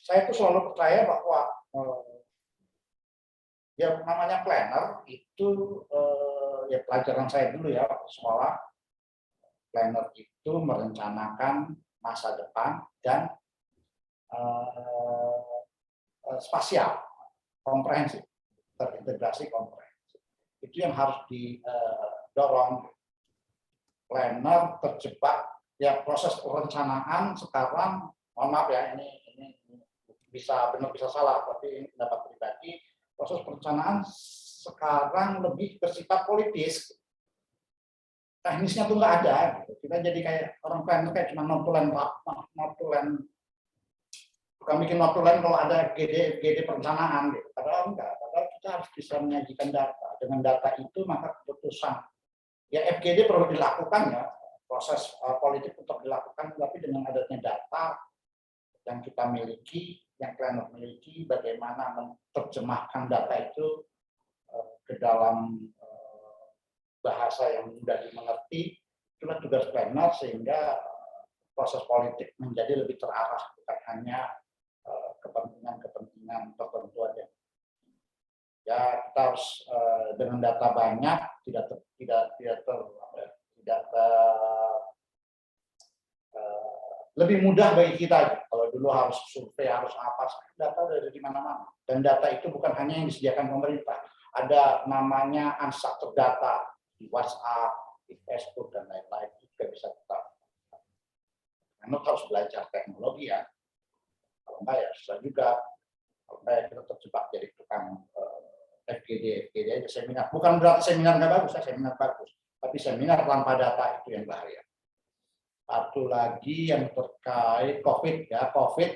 Saya itu selalu percaya bahwa yang namanya planner itu ya pelajaran saya dulu ya waktu sekolah. Planner itu merencanakan masa depan dan spasial, komprehensif, terintegrasi komprehensif. Itu yang harus didorong. Planner terjebak ya proses perencanaan sekarang, mohon maaf ya ini bisa benar bisa salah, tapi ini pendapat pribadi, proses perencanaan sekarang lebih bersifat politis. Teknisnya tuh nggak ada. Gitu. Kita jadi kayak orang planner kayak cuma notulen, bukan bikin notulen kalau ada GD perencanaan gitu. Padahal enggak. Padahal kita harus bisa menyajikan data. Dengan data itu maka keputusan ya FGD perlu dilakukan ya, proses politik tetap dilakukan, tapi dengan adanya data yang kita miliki, yang planner miliki, bagaimana menerjemahkan data itu ke dalam bahasa yang mudah dimengerti, itulah tugas planner sehingga proses politik menjadi lebih terarah, bukan hanya kepentingan tertentu aja. Ya kita harus dengan data banyak lebih mudah bagi kita. Kalau dulu harus survei harus apa, data dari mana-mana. Dan data itu bukan hanya yang disediakan pemerintah. Ada namanya unstructured data di WhatsApp, di Facebook dan lain-lain juga bisa kita. Karena harus belajar teknologi ya. Kalau enggak ya susah juga. Kalau enggak ya kita terjebak jadi tukang FGD aja seminar. Bukan berarti seminar nggak bagus, seminar bagus. Tapi seminar tanpa data itu yang bahaya. Satu lagi yang terkait COVID ya, COVID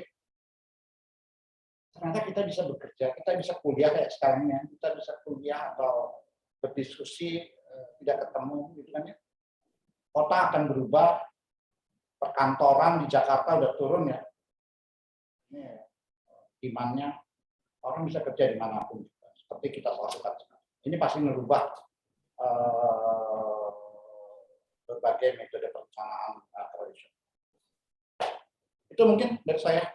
ternyata kita bisa bekerja, kita bisa kuliah kayak sekarang ya, kita bisa kuliah atau berdiskusi tidak ketemu gitu kan ya. Kota akan berubah, perkantoran di Jakarta udah turun ya. Ini demand-nya orang bisa kerja dimanapun seperti kita lakukan sekarang. Ini pasti merubah berbagai metode perencanaan tradisional. Itu mungkin dari saya.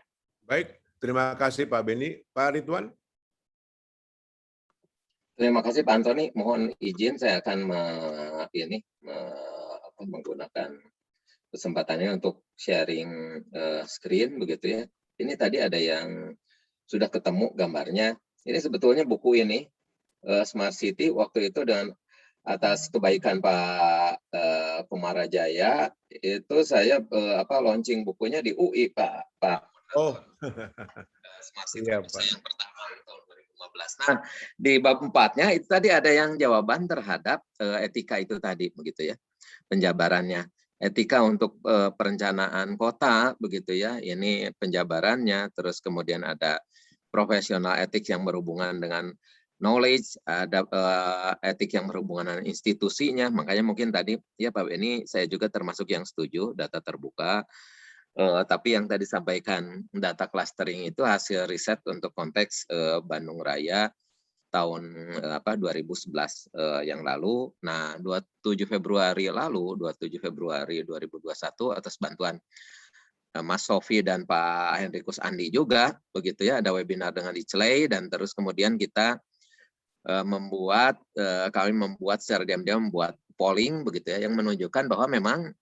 Baik, terima kasih Pak Beni. Pak Ridwan. Terima kasih Pak Antoni. Mohon izin saya akan menggunakan kesempatannya untuk sharing screen begitu ya. Ini tadi ada yang sudah ketemu gambarnya. Ini sebetulnya buku ini Smart City waktu itu dengan atas kebaikan Pak Kumarajaya itu saya launching bukunya di UI Pak. Oh. Smart City yang pertama tahun 2015. Nah, di bab 4-nya itu tadi ada yang jawaban terhadap etika itu tadi begitu ya. Penjabarannya. Etika untuk perencanaan kota begitu ya. Ini penjabarannya, terus kemudian ada profesional etik yang berhubungan dengan knowledge, ada etik yang berhubungan dengan institusinya. Makanya mungkin tadi ya Pak Beni saya juga termasuk yang setuju data terbuka. Tapi yang tadi sampaikan data clustering itu hasil riset untuk konteks Bandung Raya tahun 2011 yang lalu. Nah, 27 Februari 2021 atas bantuan Mas Sofi dan Pak Henrikus Andi juga begitu ya, ada webinar dengan Iclei dan terus kemudian kita kami membuat secara diam-diam membuat polling begitu ya yang menunjukkan bahwa memang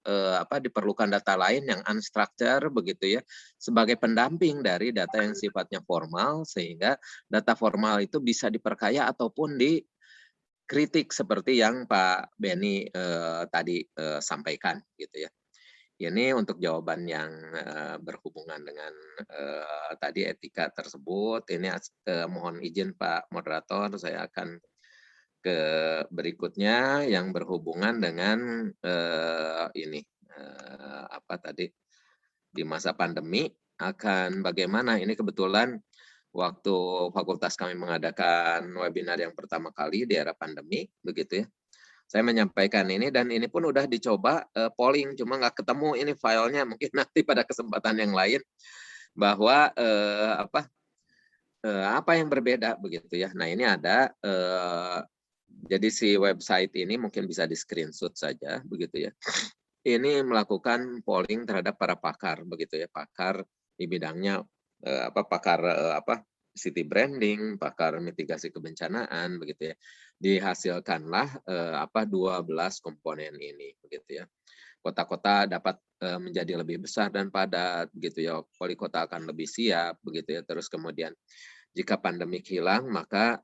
diperlukan data lain yang unstructured begitu ya sebagai pendamping dari data yang sifatnya formal sehingga data formal itu bisa diperkaya ataupun dikritik seperti yang Pak Beni tadi sampaikan gitu ya. Ini untuk jawaban yang berhubungan dengan tadi etika tersebut. Ini mohon izin Pak Moderator, saya akan ke berikutnya yang berhubungan dengan di masa pandemi akan bagaimana. Ini kebetulan waktu fakultas kami mengadakan webinar yang pertama kali di era pandemi, begitu ya. Saya menyampaikan ini dan ini pun udah dicoba polling, cuma nggak ketemu ini filenya, mungkin nanti pada kesempatan yang lain bahwa apa yang berbeda begitu ya. Nah ini ada jadi si website ini mungkin bisa di screenshot saja begitu ya. Ini melakukan polling terhadap para pakar begitu ya, pakar di bidangnya city branding, pakar mitigasi kebencanaan begitu ya. Dihasilkanlah 12 komponen ini begitu ya. Kota-kota dapat menjadi lebih besar dan padat begitu ya. Wali kota akan lebih siap begitu ya. Terus kemudian jika pandemik hilang maka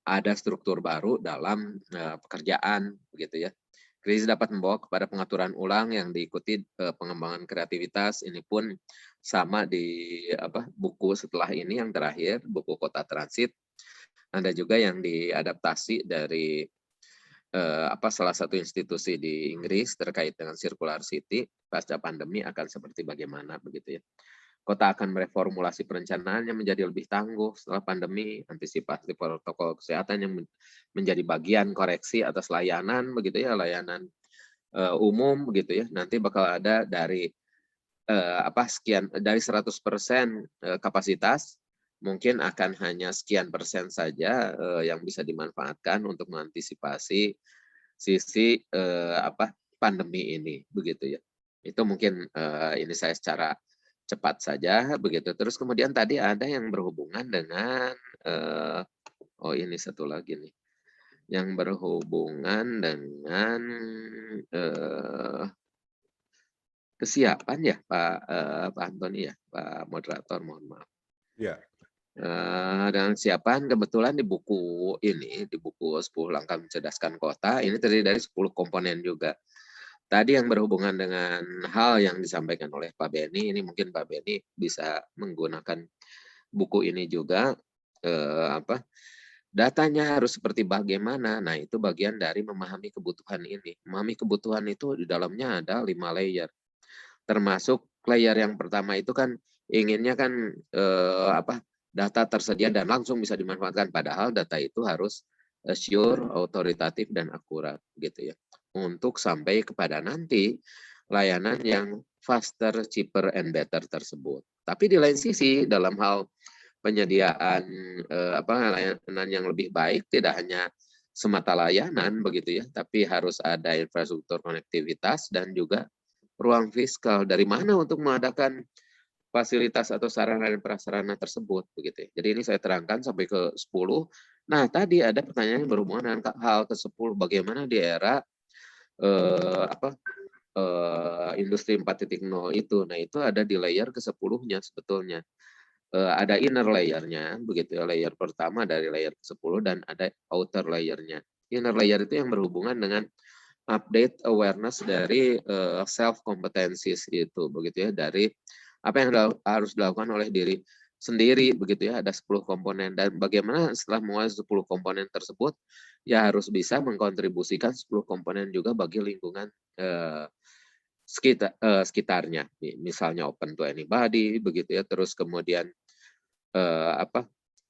ada struktur baru dalam pekerjaan begitu ya. Krisis dapat membawa kepada pengaturan ulang yang diikuti pengembangan kreativitas. Ini pun sama di buku setelah ini yang terakhir, buku Kota Transit. Ada juga yang diadaptasi dari salah satu institusi di Inggris terkait dengan circular city pasca pandemi akan seperti bagaimana begitu ya. Kota akan mereformulasi perencanaannya menjadi lebih tangguh setelah pandemi, antisipasi protokol kesehatan yang menjadi bagian koreksi atas layanan begitu ya, layanan umum begitu ya. Nanti bakal ada dari sekian dari 100% kapasitas mungkin akan hanya sekian persen saja yang bisa dimanfaatkan untuk mengantisipasi sisi pandemi ini begitu ya. Itu mungkin ini saya secara cepat saja begitu. Terus kemudian tadi ada yang berhubungan dengan ini satu lagi nih yang berhubungan dengan kesiapan ya Pak Antoni ya, Pak Moderator, mohon maaf. Ya. Dan siapan kebetulan di buku ini, di buku 10 Langkah Mencerdaskan Kota, ini terdiri dari 10 komponen juga. Tadi yang berhubungan dengan hal yang disampaikan oleh Pak Beni, ini mungkin Pak Beni bisa menggunakan buku ini juga. Datanya harus seperti bagaimana. Nah, itu bagian dari memahami kebutuhan ini. Memahami kebutuhan itu di dalamnya ada 5 layer. Termasuk layer yang pertama itu kan inginnya kan data tersedia dan langsung bisa dimanfaatkan, padahal data itu harus sure, autoritatif dan akurat gitu ya. Untuk sampai kepada nanti layanan yang faster, cheaper and better tersebut. Tapi di lain sisi dalam hal penyediaan layanan yang lebih baik tidak hanya semata layanan begitu ya, tapi harus ada infrastruktur konektivitas dan juga ruang fiskal. Dari mana untuk mengadakan fasilitas atau sarana dan prasarana tersebut begitu ya. Jadi ini saya terangkan sampai ke 10. Nah, tadi ada pertanyaan yang berhubungan dengan hal ke-10, bagaimana di era industri 4.0 itu. Nah, itu ada di layer ke-10-nya sebetulnya. Ada inner layer-nya begitu ya, layer pertama dari layer ke-10 dan ada outer layer-nya. Inner layer itu yang berhubungan dengan update awareness dari self competencies itu begitu ya, dari apa yang harus dilakukan oleh diri sendiri begitu ya. Ada 10 komponen dan bagaimana setelah menguasai 10 komponen tersebut ya harus bisa mengkontribusikan 10 komponen juga bagi lingkungan sekitarnya, misalnya open to anybody begitu ya, terus kemudian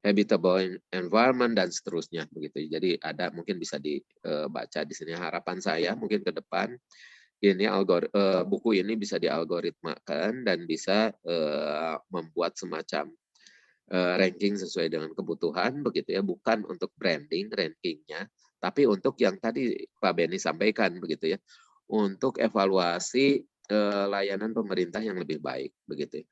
habitable environment dan seterusnya begitu. Jadi ada mungkin bisa dibaca di sini. Harapan saya mungkin ke depan ini buku ini bisa dialgoritmakan dan bisa membuat semacam ranking sesuai dengan kebutuhan begitu ya, bukan untuk branding rankingnya, tapi untuk yang tadi Pak Benny sampaikan begitu ya, untuk evaluasi layanan pemerintah yang lebih baik begitu.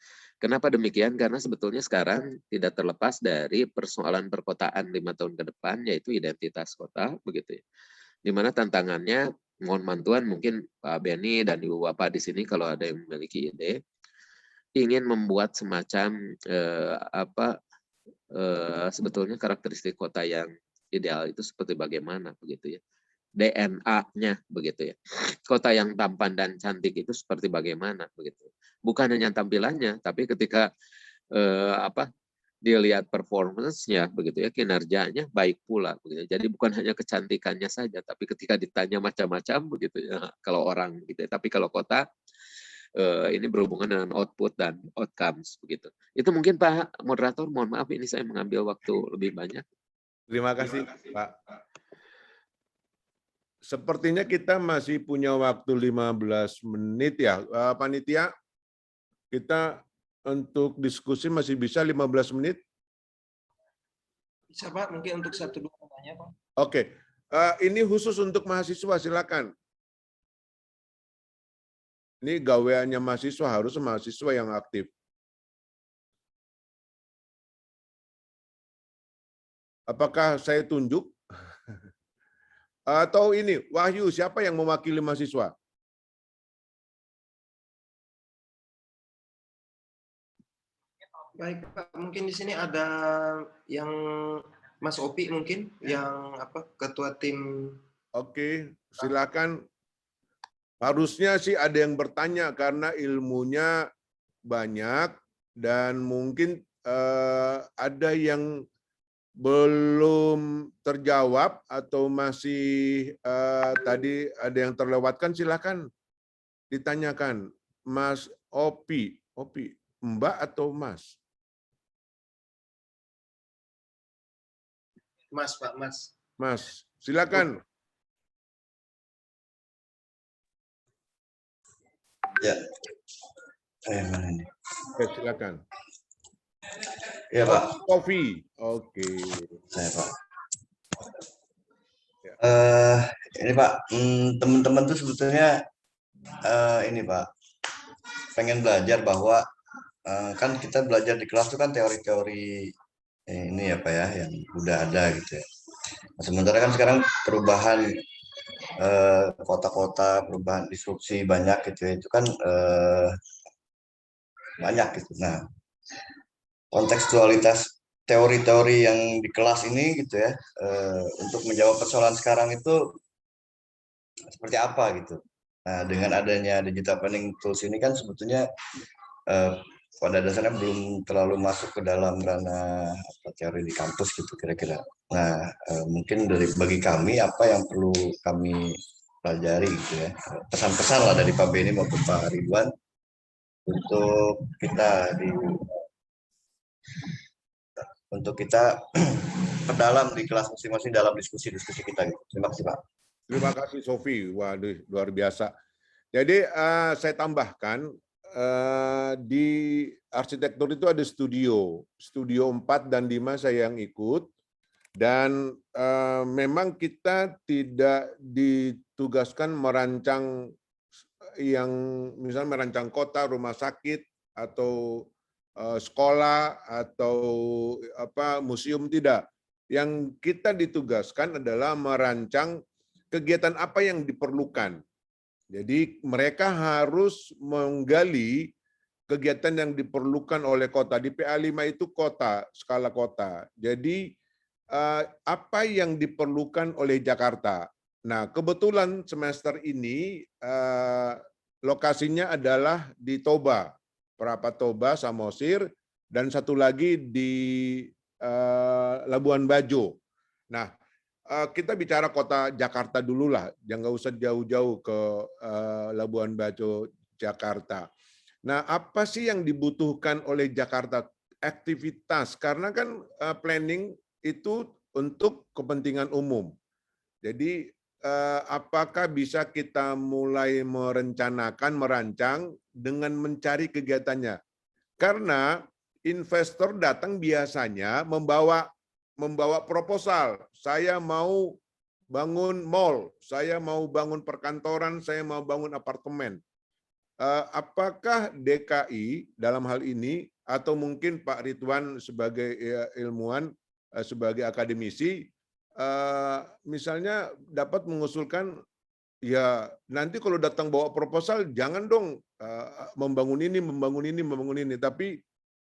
Kenapa demikian? Karena sebetulnya sekarang tidak terlepas dari persoalan perkotaan 5 tahun ke depan, yaitu identitas kota begitu ya. Di mana tantangannya, mohon bantuan mungkin Pak Benny dan Ibu Bapak di sini kalau ada yang memiliki ide, ingin membuat semacam sebetulnya karakteristik kota yang ideal itu seperti bagaimana begitu ya. DNA-nya begitu ya. Kota yang tampan dan cantik itu seperti bagaimana begitu. Bukan hanya tampilannya, tapi ketika dilihat performance-nya begitu ya, kinerjanya baik pula begitu. Jadi bukan hanya kecantikannya saja, tapi ketika ditanya macam-macam begitu ya kalau orang gitu ya. Tapi kalau kota ini berhubungan dengan output dan outcomes begitu. Itu mungkin Pak Moderator, mohon maaf ini saya mengambil waktu lebih banyak. Terima kasih Pak. Sepertinya kita masih punya waktu 15 menit ya, panitia. Kita untuk diskusi masih bisa 15 menit? Bisa Pak, mungkin untuk 1-2 pertanyaan Pak. Oke, ini khusus untuk mahasiswa, silakan. Ini gaweannya mahasiswa, harus mahasiswa yang aktif. Apakah saya tunjuk? Atau ini, Wahyu, siapa yang mewakili mahasiswa? Baik Pak, mungkin di sini ada yang Mas Opi mungkin, yang ketua tim. Oke, silakan. Harusnya sih ada yang bertanya karena ilmunya banyak dan mungkin ada yang belum terjawab atau masih tadi ada yang terlewatkan, silakan ditanyakan. Mas Opi, Mbak atau Mas? Mas, Pak, Mas. Mas, silakan. Ya. Mana ini? Ya, silakan. Ya, Pak. Kopi. Oke. Saya, Pak. Ini Pak, teman-teman tuh sebetulnya ini Pak, pengen belajar bahwa kan kita belajar di kelas tuh kan teori-teori ini ya Pak ya, yang udah ada gitu ya. Nah, sementara kan sekarang perubahan kota-kota, perubahan disrupsi banyak gitu ya, itu kan banyak gitu. Nah, kontekstualitas teori-teori yang di kelas ini gitu ya, untuk menjawab persoalan sekarang itu seperti apa gitu. Nah, dengan adanya digital planning tools ini kan sebetulnya pada dasarnya belum terlalu masuk ke dalam ranah teori di kampus gitu kira-kira. Nah, mungkin bagi kami apa yang perlu kami pelajari gitu ya, pesan-pesan lah dari Pak Benny maupun Pak Ridwan untuk kita perdalam di kelas masing-masing dalam diskusi-diskusi kita gitu. Terima kasih Pak. Terima kasih Sofi, waduh luar biasa. Jadi saya tambahkan di arsitektur itu ada studio 4 dan 5 saya yang ikut, dan memang kita tidak ditugaskan merancang yang misalnya merancang kota, rumah sakit, atau sekolah, atau museum, tidak. Yang kita ditugaskan adalah merancang kegiatan apa yang diperlukan. Jadi mereka harus menggali kegiatan yang diperlukan oleh kota. Di PA5 itu kota, skala kota. Jadi apa yang diperlukan oleh Jakarta. Nah, kebetulan semester ini lokasinya adalah di Toba, Perapat Toba, Samosir, dan satu lagi di Labuan Bajo. Nah, kita bicara kota Jakarta dulu lah, jangan nggak usah jauh-jauh ke Labuan Bajo, Jakarta. Nah, apa sih yang dibutuhkan oleh Jakarta? Aktivitas, karena kan planning itu untuk kepentingan umum. Jadi, apakah bisa kita mulai merencanakan, merancang dengan mencari kegiatannya? Karena investor datang biasanya membawa proposal, saya mau bangun mall, saya mau bangun perkantoran, saya mau bangun apartemen. Apakah DKI dalam hal ini, atau mungkin Pak Ridwan sebagai ilmuwan, sebagai akademisi, misalnya dapat mengusulkan, ya nanti kalau datang bawa proposal, jangan dong membangun ini, tapi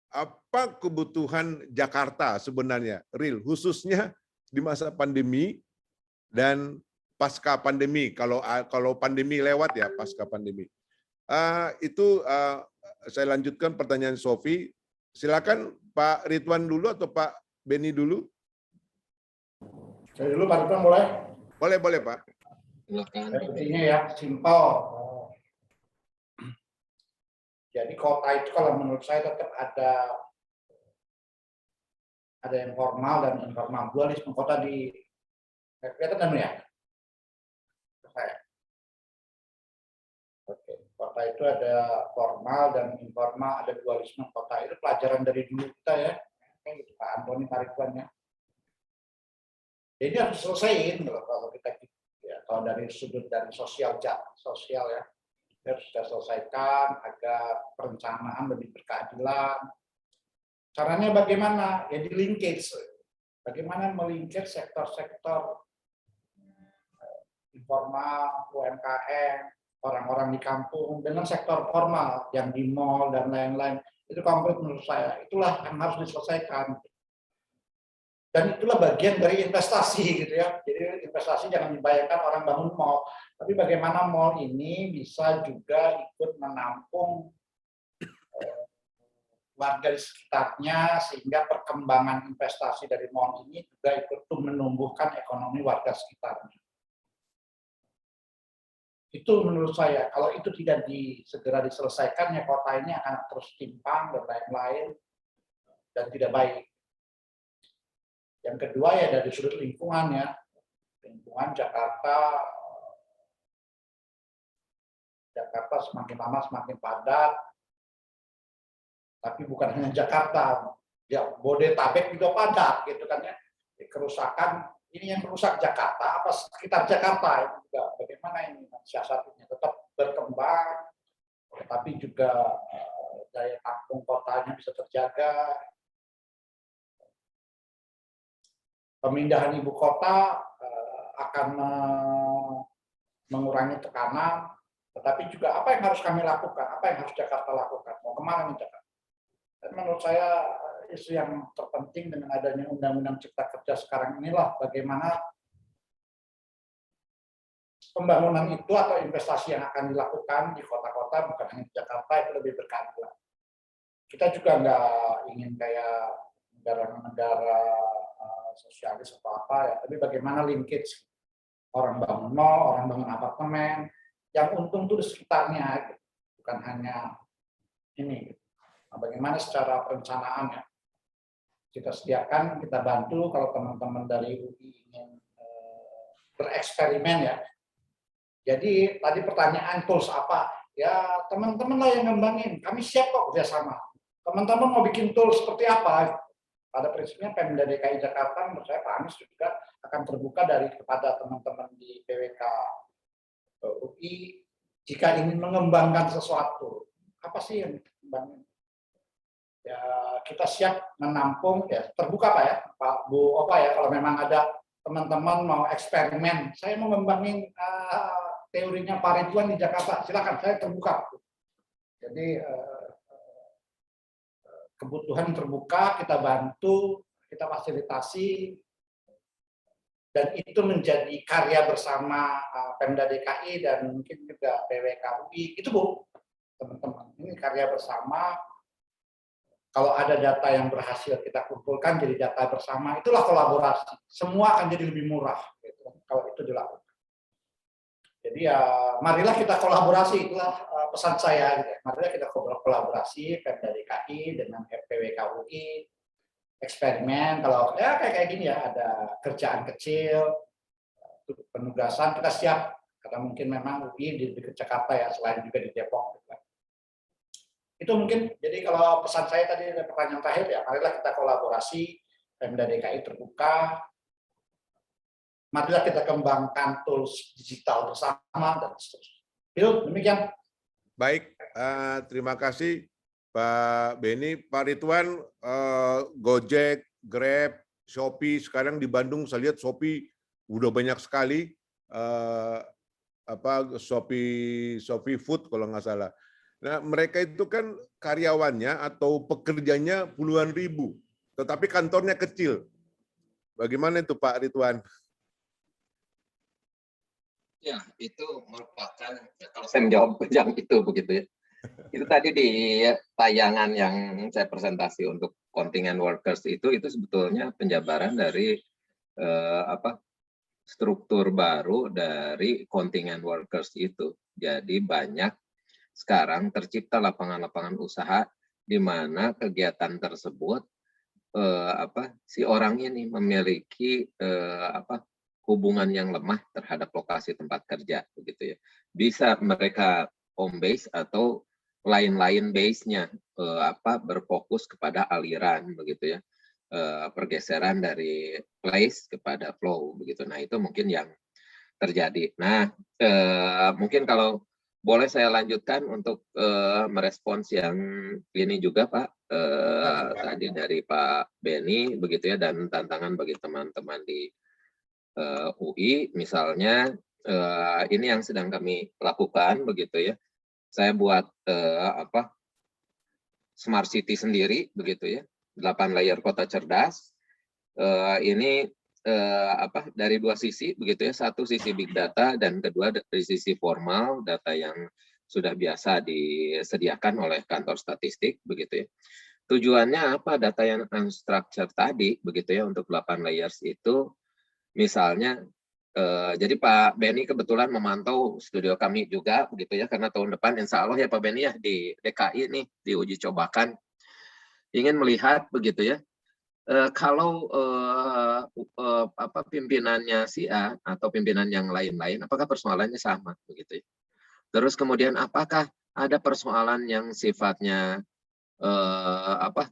apa kebutuhan Jakarta sebenarnya, real, khususnya di masa pandemi dan pasca pandemi. Kalau pandemi lewat ya, pasca pandemi. Itu saya lanjutkan pertanyaan Sofi. Silakan Pak Ridwan dulu atau Pak Beni dulu? Saya dulu Pak Ridwan boleh? Boleh Pak. Intinya ya, simpel. Jadi kota itu kalau menurut saya tetap ada yang formal dan informal. Dualisme kota di kelihatan kan ya? Oke, kota itu ada formal dan informal, ada dualisme kota. Itu pelajaran dari dulu kita ya. Kayak Pak Antoni, Pak Ridwan ya. Jadi harus selesaiin kalau kita ya, kalau dari sudut dari sosial ya. Harus kita selesaikan agar perencanaan lebih berkeadilan. Caranya bagaimana? Ya di linkage. Bagaimana melingkir sektor-sektor informal, UMKM, orang-orang di kampung dengan sektor formal yang di mall dan lain-lain. Itu konkret menurut saya. Itulah yang harus diselesaikan. Dan itulah bagian dari investasi gitu ya. Jadi investasi jangan dibayangkan orang bangun mall, tapi bagaimana mall ini bisa juga ikut menampung warga di sekitarnya, sehingga perkembangan investasi dari mall ini juga ikut menumbuhkan ekonomi warga sekitarnya. Itu menurut saya, kalau itu tidak segera diselesaikan, ya kota ini akan terus timpang dan lain-lain dan tidak baik. Yang kedua ya dari sudut lingkungan ya, lingkungan Jakarta semakin lama semakin padat, tapi bukan hanya Jakarta, ya Bodetabek juga padat gitu kan ya. Kerusakan ini yang merusak Jakarta apa sekitar Jakarta itu juga bagaimana ini siasatnya tetap berkembang, tapi juga daya tampung kotanya bisa terjaga. Pemindahan ibu kota akan mengurangi tekanan, tetapi juga apa yang harus kami lakukan, apa yang harus Jakarta lakukan, mau kemana nih Jakarta. Dan menurut saya isu yang terpenting dengan adanya Undang-Undang Cipta Kerja sekarang inilah bagaimana pembangunan itu atau investasi yang akan dilakukan di kota-kota, bukan hanya di Jakarta, itu lebih berkeadilan. Kita juga nggak ingin kayak negara-negara sosialis atau apa ya, tapi bagaimana linkage orang bangun mall, orang bangun apartemen, yang untung tuh di sekitarnya, bukan hanya ini. Nah, bagaimana secara perencanaan ya? Kita sediakan, kita bantu kalau teman-teman dari UI ingin bereksperimen ya. Jadi tadi pertanyaan tools apa? Ya teman-teman lah yang ngembangin. Kami siap kok kerjasama. Teman-teman mau bikin tools seperti apa? Pada prinsipnya Pemda DKI Jakarta, menurut saya Pak Anies juga akan terbuka kepada teman-teman di PWK UI jika ingin mengembangkan sesuatu. Apa sih yang dikembangin? Ya kita siap menampung, ya terbuka Pak ya, Pak Bu Opa ya, kalau memang ada teman-teman mau eksperimen, saya mau ngembangin teorinya Pak Ridwan di Jakarta, silakan, saya terbuka. Jadi kebutuhan terbuka, kita bantu, kita fasilitasi, dan itu menjadi karya bersama Pemda DKI dan mungkin juga PWK UI. Itu Bu, teman-teman, ini karya bersama. Kalau ada data yang berhasil kita kumpulkan jadi data bersama, itulah kolaborasi. Semua akan jadi lebih murah gitu, kalau itu dilakukan. Jadi ya, marilah kita kolaborasi, itulah pesan saya. Gitu. Marilah kita kolaborasi Pemda DKI dengan PWK UI, eksperimen. Kalau ya kayak gini ya, ada kerjaan kecil, penugasan, kita siap. Karena mungkin memang UI di Jakarta ya, selain juga di Depok. Gitu. Itu mungkin, jadi kalau pesan saya tadi ada pertanyaan terakhir ya, marilah kita kolaborasi, Pemda DKI terbuka, marilah kita kembangkan tools digital bersama, dan seterusnya. Itu demikian. Baik, terima kasih Pak Beni. Pak Ridwan, Gojek, Grab, Shopee, sekarang di Bandung saya lihat Shopee udah banyak sekali, Shopee Food kalau nggak salah. Nah, mereka itu kan karyawannya atau pekerjanya puluhan ribu, tetapi kantornya kecil. Bagaimana itu Pak Ridwan? Ya, itu merupakan, kalau saya menjawab yang itu begitu ya. Itu tadi di tayangan yang saya presentasi untuk kontingen workers itu sebetulnya penjabaran dari struktur baru dari kontingen workers itu. Jadi banyak sekarang tercipta lapangan-lapangan usaha di mana kegiatan tersebut si orang ini memiliki hubungan yang lemah terhadap lokasi tempat kerja begitu ya. Bisa mereka home base atau lain-lain base-nya berfokus kepada aliran begitu ya. Pergeseran dari place kepada flow begitu. Nah, itu mungkin yang terjadi. Nah, mungkin kalau boleh saya lanjutkan untuk merespons yang ini juga Pak, tadi dari Pak Beni begitu ya, dan tantangan bagi teman-teman di UI misalnya, ini yang sedang kami lakukan begitu ya. Saya buat smart city sendiri begitu ya, 8 layer kota cerdas. Ini dari dua sisi begitu ya, satu sisi big data dan kedua dari sisi formal, data yang sudah biasa disediakan oleh kantor statistik begitu ya. Tujuannya apa? Data yang unstructured tadi begitu ya, untuk 8 layers itu misalnya jadi Pak Beni kebetulan memantau studio kami juga begitu ya, karena tahun depan insya Allah ya Pak Beni ya di DKI nih diuji cobakan, ingin melihat begitu ya. Kalau pimpinannya si A atau pimpinan yang lain-lain, apakah persoalannya sama begitu ya? Terus kemudian apakah ada persoalan yang sifatnya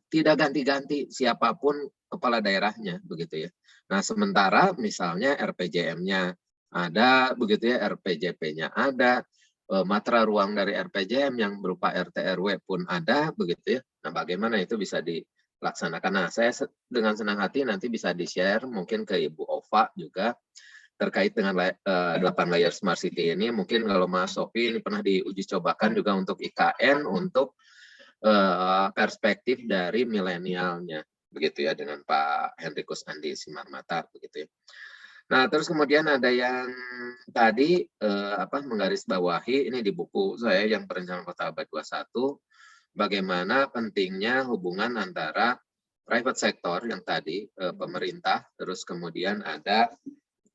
tidak ganti-ganti siapapun kepala daerahnya begitu ya? Nah, sementara misalnya RPJM-nya ada begitu ya, RPJP-nya ada, matra ruang dari RPJM yang berupa RT RW pun ada begitu ya. Nah, bagaimana itu bisa dilaksanakan? Nah, saya dengan senang hati nanti bisa di-share mungkin ke Ibu Ova juga terkait dengan 8 layer smart city ini. Mungkin kalau Mas Sofi ini pernah diuji cobakan juga untuk IKN untuk perspektif dari milenialnya begitu ya, dengan Pak Henrikus Andi Simarmata begitu ya. Nah, terus kemudian ada yang tadi menggarisbawahi ini di buku saya yang Perencanaan Kota Abad 21, bagaimana pentingnya hubungan antara private sector yang tadi pemerintah, terus kemudian ada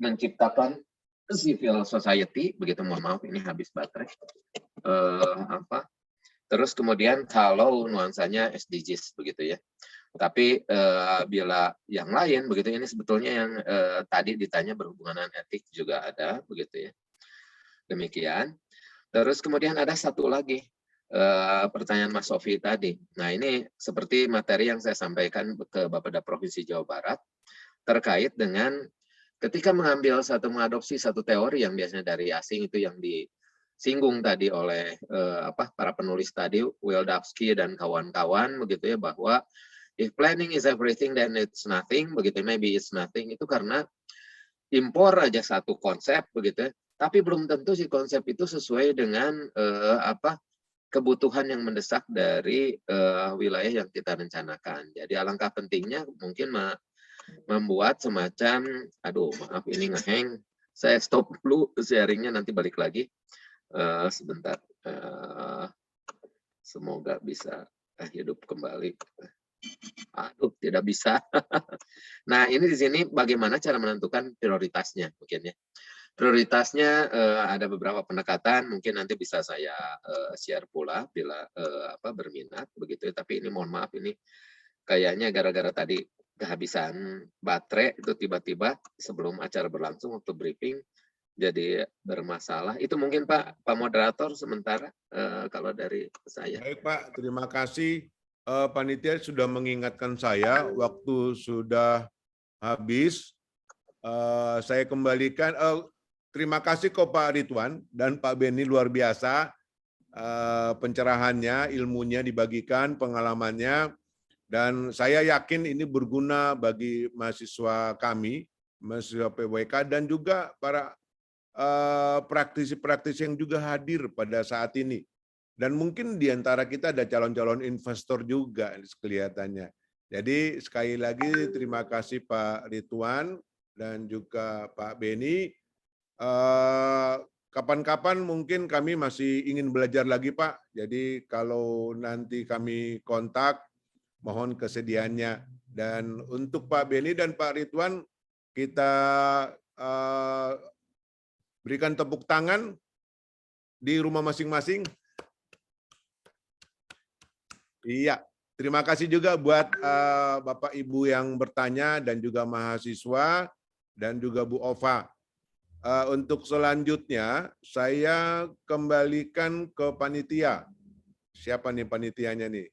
menciptakan civil society begitu, mohon maaf ini habis baterai, Terus kemudian kalau nuansanya SDGs begitu ya. Tapi bila yang lain begitu, ini sebetulnya yang tadi ditanya berhubungan dengan etik juga ada begitu ya. Demikian. Terus kemudian ada satu lagi pertanyaan Mas Sofi tadi. Nah, ini seperti materi yang saya sampaikan ke Bapeda Provinsi Jawa Barat terkait dengan ketika mengadopsi satu teori yang biasanya dari asing, itu yang disinggung tadi oleh para penulis tadi, Wildavsky dan kawan-kawan begitu ya, bahwa if planning is everything then it's nothing begitu, maybe it's nothing, itu karena impor aja satu konsep begitu ya, tapi belum tentu si konsep itu sesuai dengan kebutuhan yang mendesak dari wilayah yang kita rencanakan. Jadi alangkah pentingnya mungkin membuat semacam, aduh maaf ini ngeheng, saya stop dulu sharingnya, nanti balik lagi sebentar. Semoga bisa hidup kembali. Aduh, tidak bisa. Nah, ini di sini bagaimana cara menentukan prioritasnya mungkin ya. Prioritasnya ada beberapa pendekatan, mungkin nanti bisa saya share pula bila berminat begitu ya. Tapi ini mohon maaf, ini kayaknya gara-gara tadi kehabisan baterai itu tiba-tiba sebelum acara berlangsung waktu briefing jadi bermasalah. Itu mungkin Pak Moderator sementara kalau dari saya. Baik Pak, terima kasih. Panitia sudah mengingatkan saya, waktu sudah habis. Saya kembalikan. Terima kasih kok Pak Ridwan dan Pak Beni, luar biasa pencerahannya, ilmunya dibagikan, pengalamannya. Dan saya yakin ini berguna bagi mahasiswa kami, mahasiswa PWK, dan juga para praktisi-praktisi yang juga hadir pada saat ini. Dan mungkin di antara kita ada calon-calon investor juga kelihatannya. Jadi sekali lagi terima kasih Pak Ridwan dan juga Pak Beni. Kapan-kapan mungkin kami masih ingin belajar lagi Pak. Jadi kalau nanti kami kontak, mohon kesediaannya. Dan untuk Pak Beni dan Pak Ridwan, kita berikan tepuk tangan di rumah masing-masing. Iya, terima kasih juga buat Bapak Ibu yang bertanya dan juga mahasiswa dan juga Bu Ova. Untuk selanjutnya, saya kembalikan ke panitia. Siapa nih panitianya nih?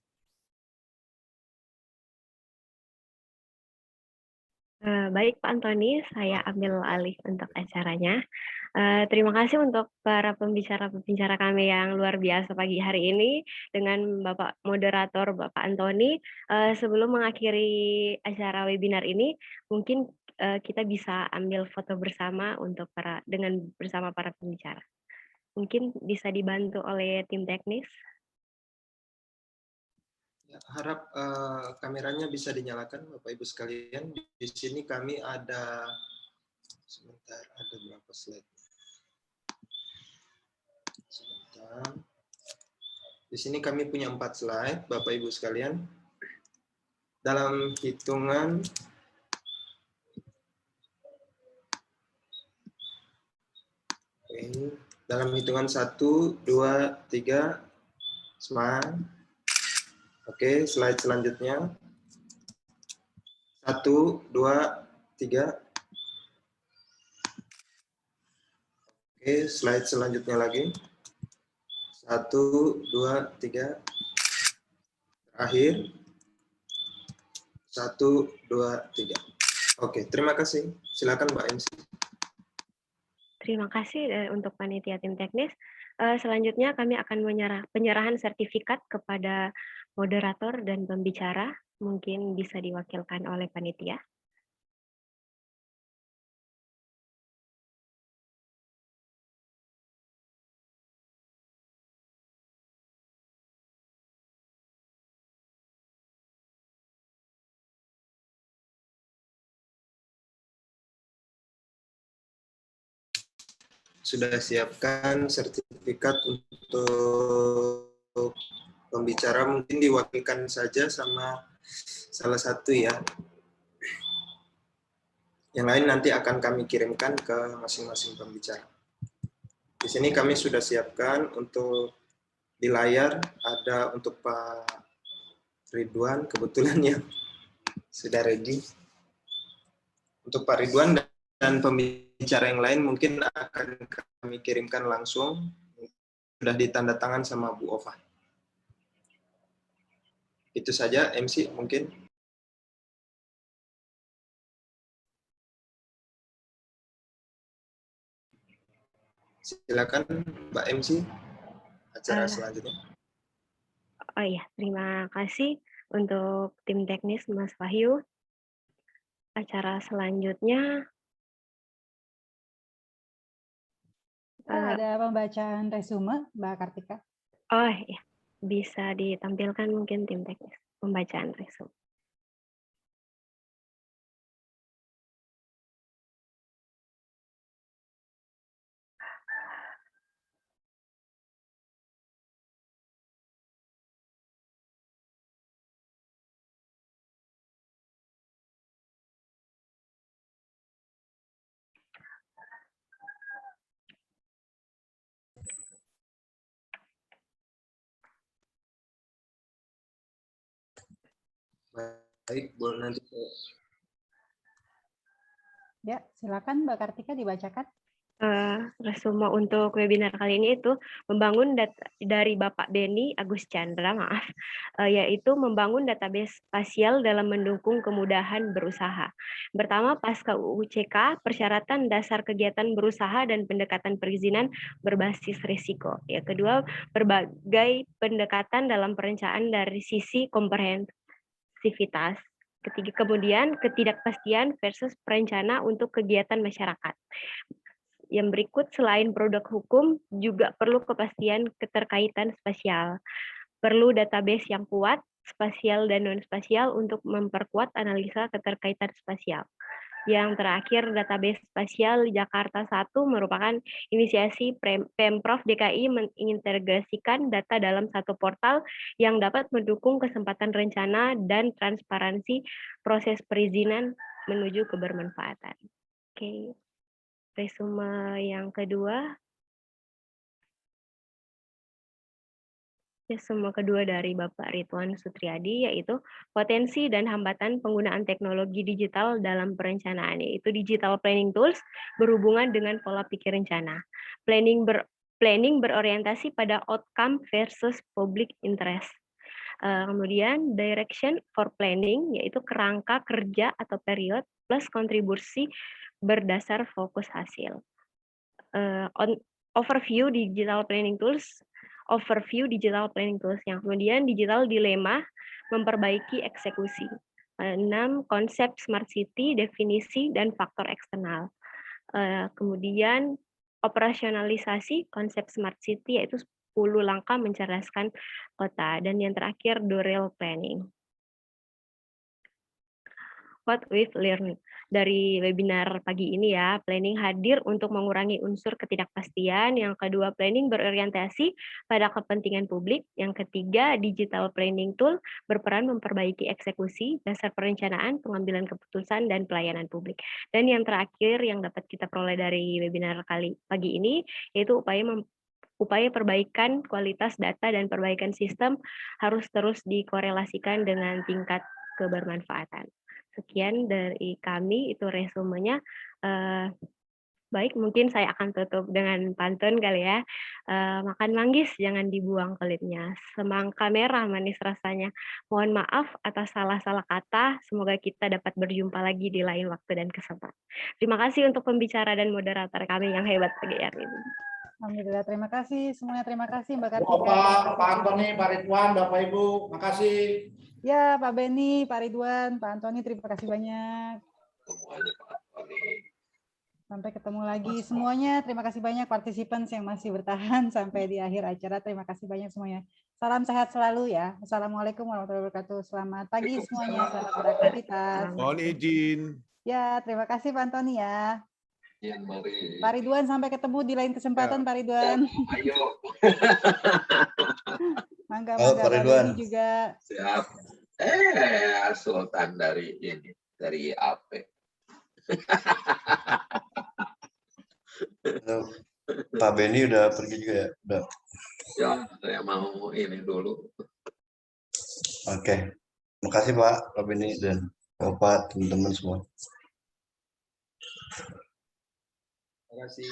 Baik Pak Antoni, saya ambil alih untuk acaranya. Terima kasih untuk para pembicara-pembicara kami yang luar biasa pagi hari ini dengan Bapak Moderator, Bapak Antoni. Sebelum mengakhiri acara webinar ini, mungkin kita bisa ambil foto bersama bersama para pembicara. Mungkin bisa dibantu oleh tim teknis. Harap kameranya bisa dinyalakan Bapak Ibu sekalian. Di sini kami ada, sebentar, ada berapa slide? Sebentar. Di sini kami punya 4 slide Bapak Ibu sekalian. Dalam hitungan dalam hitungan 1, 2, 3, semangat. Oke, slide selanjutnya. 1, 2, 3. Oke, slide selanjutnya lagi. 1, 2, 3. Terakhir. 1, 2, 3. Oke, terima kasih. Silakan Mbak MC. Terima kasih untuk panitia tim teknis. Selanjutnya kami akan penyerahan sertifikat kepada moderator dan pembicara. Mungkin bisa diwakilkan oleh panitia. Sudah siapkan sertifikat untuk pembicara, mungkin diwakilkan saja sama salah satu ya. Yang lain nanti akan kami kirimkan ke masing-masing pembicara. Di sini kami sudah siapkan untuk di layar ada untuk Pak Ridwan, kebetulan yang sudah ready. Untuk Pak Ridwan dan pembicara yang lain mungkin akan kami kirimkan langsung, sudah ditandatangan sama Bu Ova. Itu saja MC mungkin. Silakan Mbak MC, acara selanjutnya. Oh iya, terima kasih untuk tim teknis Mas Wahyu. Acara selanjutnya ada pembacaan resume, Mbak Kartika. Oh iya, bisa ditampilkan mungkin tim teknis pembacaan resume. Baik, boleh nanti. Ya, silakan Mbak Kartika dibacakan. Resume untuk webinar kali ini itu membangun data dari Bapak Beni Agus Chandra, yaitu membangun database spasial dalam mendukung kemudahan berusaha. Pertama, pasca UUCK, persyaratan dasar kegiatan berusaha dan pendekatan perizinan berbasis risiko. Ya, kedua, berbagai pendekatan dalam perencanaan dari sisi komprehensivitas. Ketiga, kemudian ketidakpastian versus perencana untuk kegiatan masyarakat. Yang berikut, selain produk hukum, juga perlu kepastian keterkaitan spasial. Perlu database yang kuat, spasial dan non-spasial untuk memperkuat analisa keterkaitan spasial. Yang terakhir, database spasial Jakarta 1 merupakan inisiasi Pemprov DKI mengintegrasikan data dalam satu portal yang dapat mendukung kesempatan rencana dan transparansi proses perizinan menuju kebermanfaatan. Oke. Resume yang kedua. Resume kedua dari Bapak Ridwan Sutriyadi, yaitu potensi dan hambatan penggunaan teknologi digital dalam perencanaan, yaitu digital planning tools berhubungan dengan pola pikir rencana. Planning berorientasi pada outcome versus public interest. Kemudian direction for planning, yaitu kerangka kerja atau period plus kontribusi berdasar fokus hasil. Overview digital planning tools yang kemudian digital dilema memperbaiki eksekusi. 6, konsep smart city, definisi dan faktor eksternal. Kemudian operasionalisasi konsep smart city, yaitu 10 langkah mencerdaskan kota. Dan yang terakhir, Dorel planning. What we've learned dari webinar pagi ini ya, planning hadir untuk mengurangi unsur ketidakpastian. Yang kedua, planning berorientasi pada kepentingan publik. Yang ketiga, digital planning tool berperan memperbaiki eksekusi, dasar perencanaan, pengambilan keputusan, dan pelayanan publik. Dan yang terakhir yang dapat kita peroleh dari webinar pagi ini, yaitu upaya perbaikan kualitas data dan perbaikan sistem harus terus dikorelasikan dengan tingkat kebermanfaatan. Sekian dari kami, itu resumenya. Baik, mungkin saya akan tutup dengan pantun kali ya. Makan manggis, jangan dibuang kulitnya. Semangka merah, manis rasanya. Mohon maaf atas salah-salah kata. Semoga kita dapat berjumpa lagi di lain waktu dan kesempatan. Terima kasih untuk pembicara dan moderator kami yang hebat pagi hari ini. Alhamdulillah, terima kasih semuanya. Terima kasih Mbak Kartika. Pak Antoni, Pak Ridwan, Bapak Ibu, makasih. Ya, Pak Beni, Pak Ridwan, Pak Antoni, terima kasih banyak. Sampai ketemu lagi semuanya. Terima kasih banyak participants yang masih bertahan sampai di akhir acara. Terima kasih banyak semuanya. Salam sehat selalu ya. Assalamualaikum warahmatullahi wabarakatuh. Selamat pagi semuanya. Selamat beraktivitas. Mohon izin. Ya, terima kasih Pak Antoni ya. Ya, mari. Pak Ridwan, sampai ketemu di lain kesempatan, Pak Ridwan. Ayo. Mangga, Pak Ridwan juga. Siap. Sultan dari ini, dari AP. Pak Beni udah pergi juga ya? Udah. Ya, saya mau ini dulu. Oke. Makasih Pak Beni dan Bapak, teman-teman semua. Terima kasih.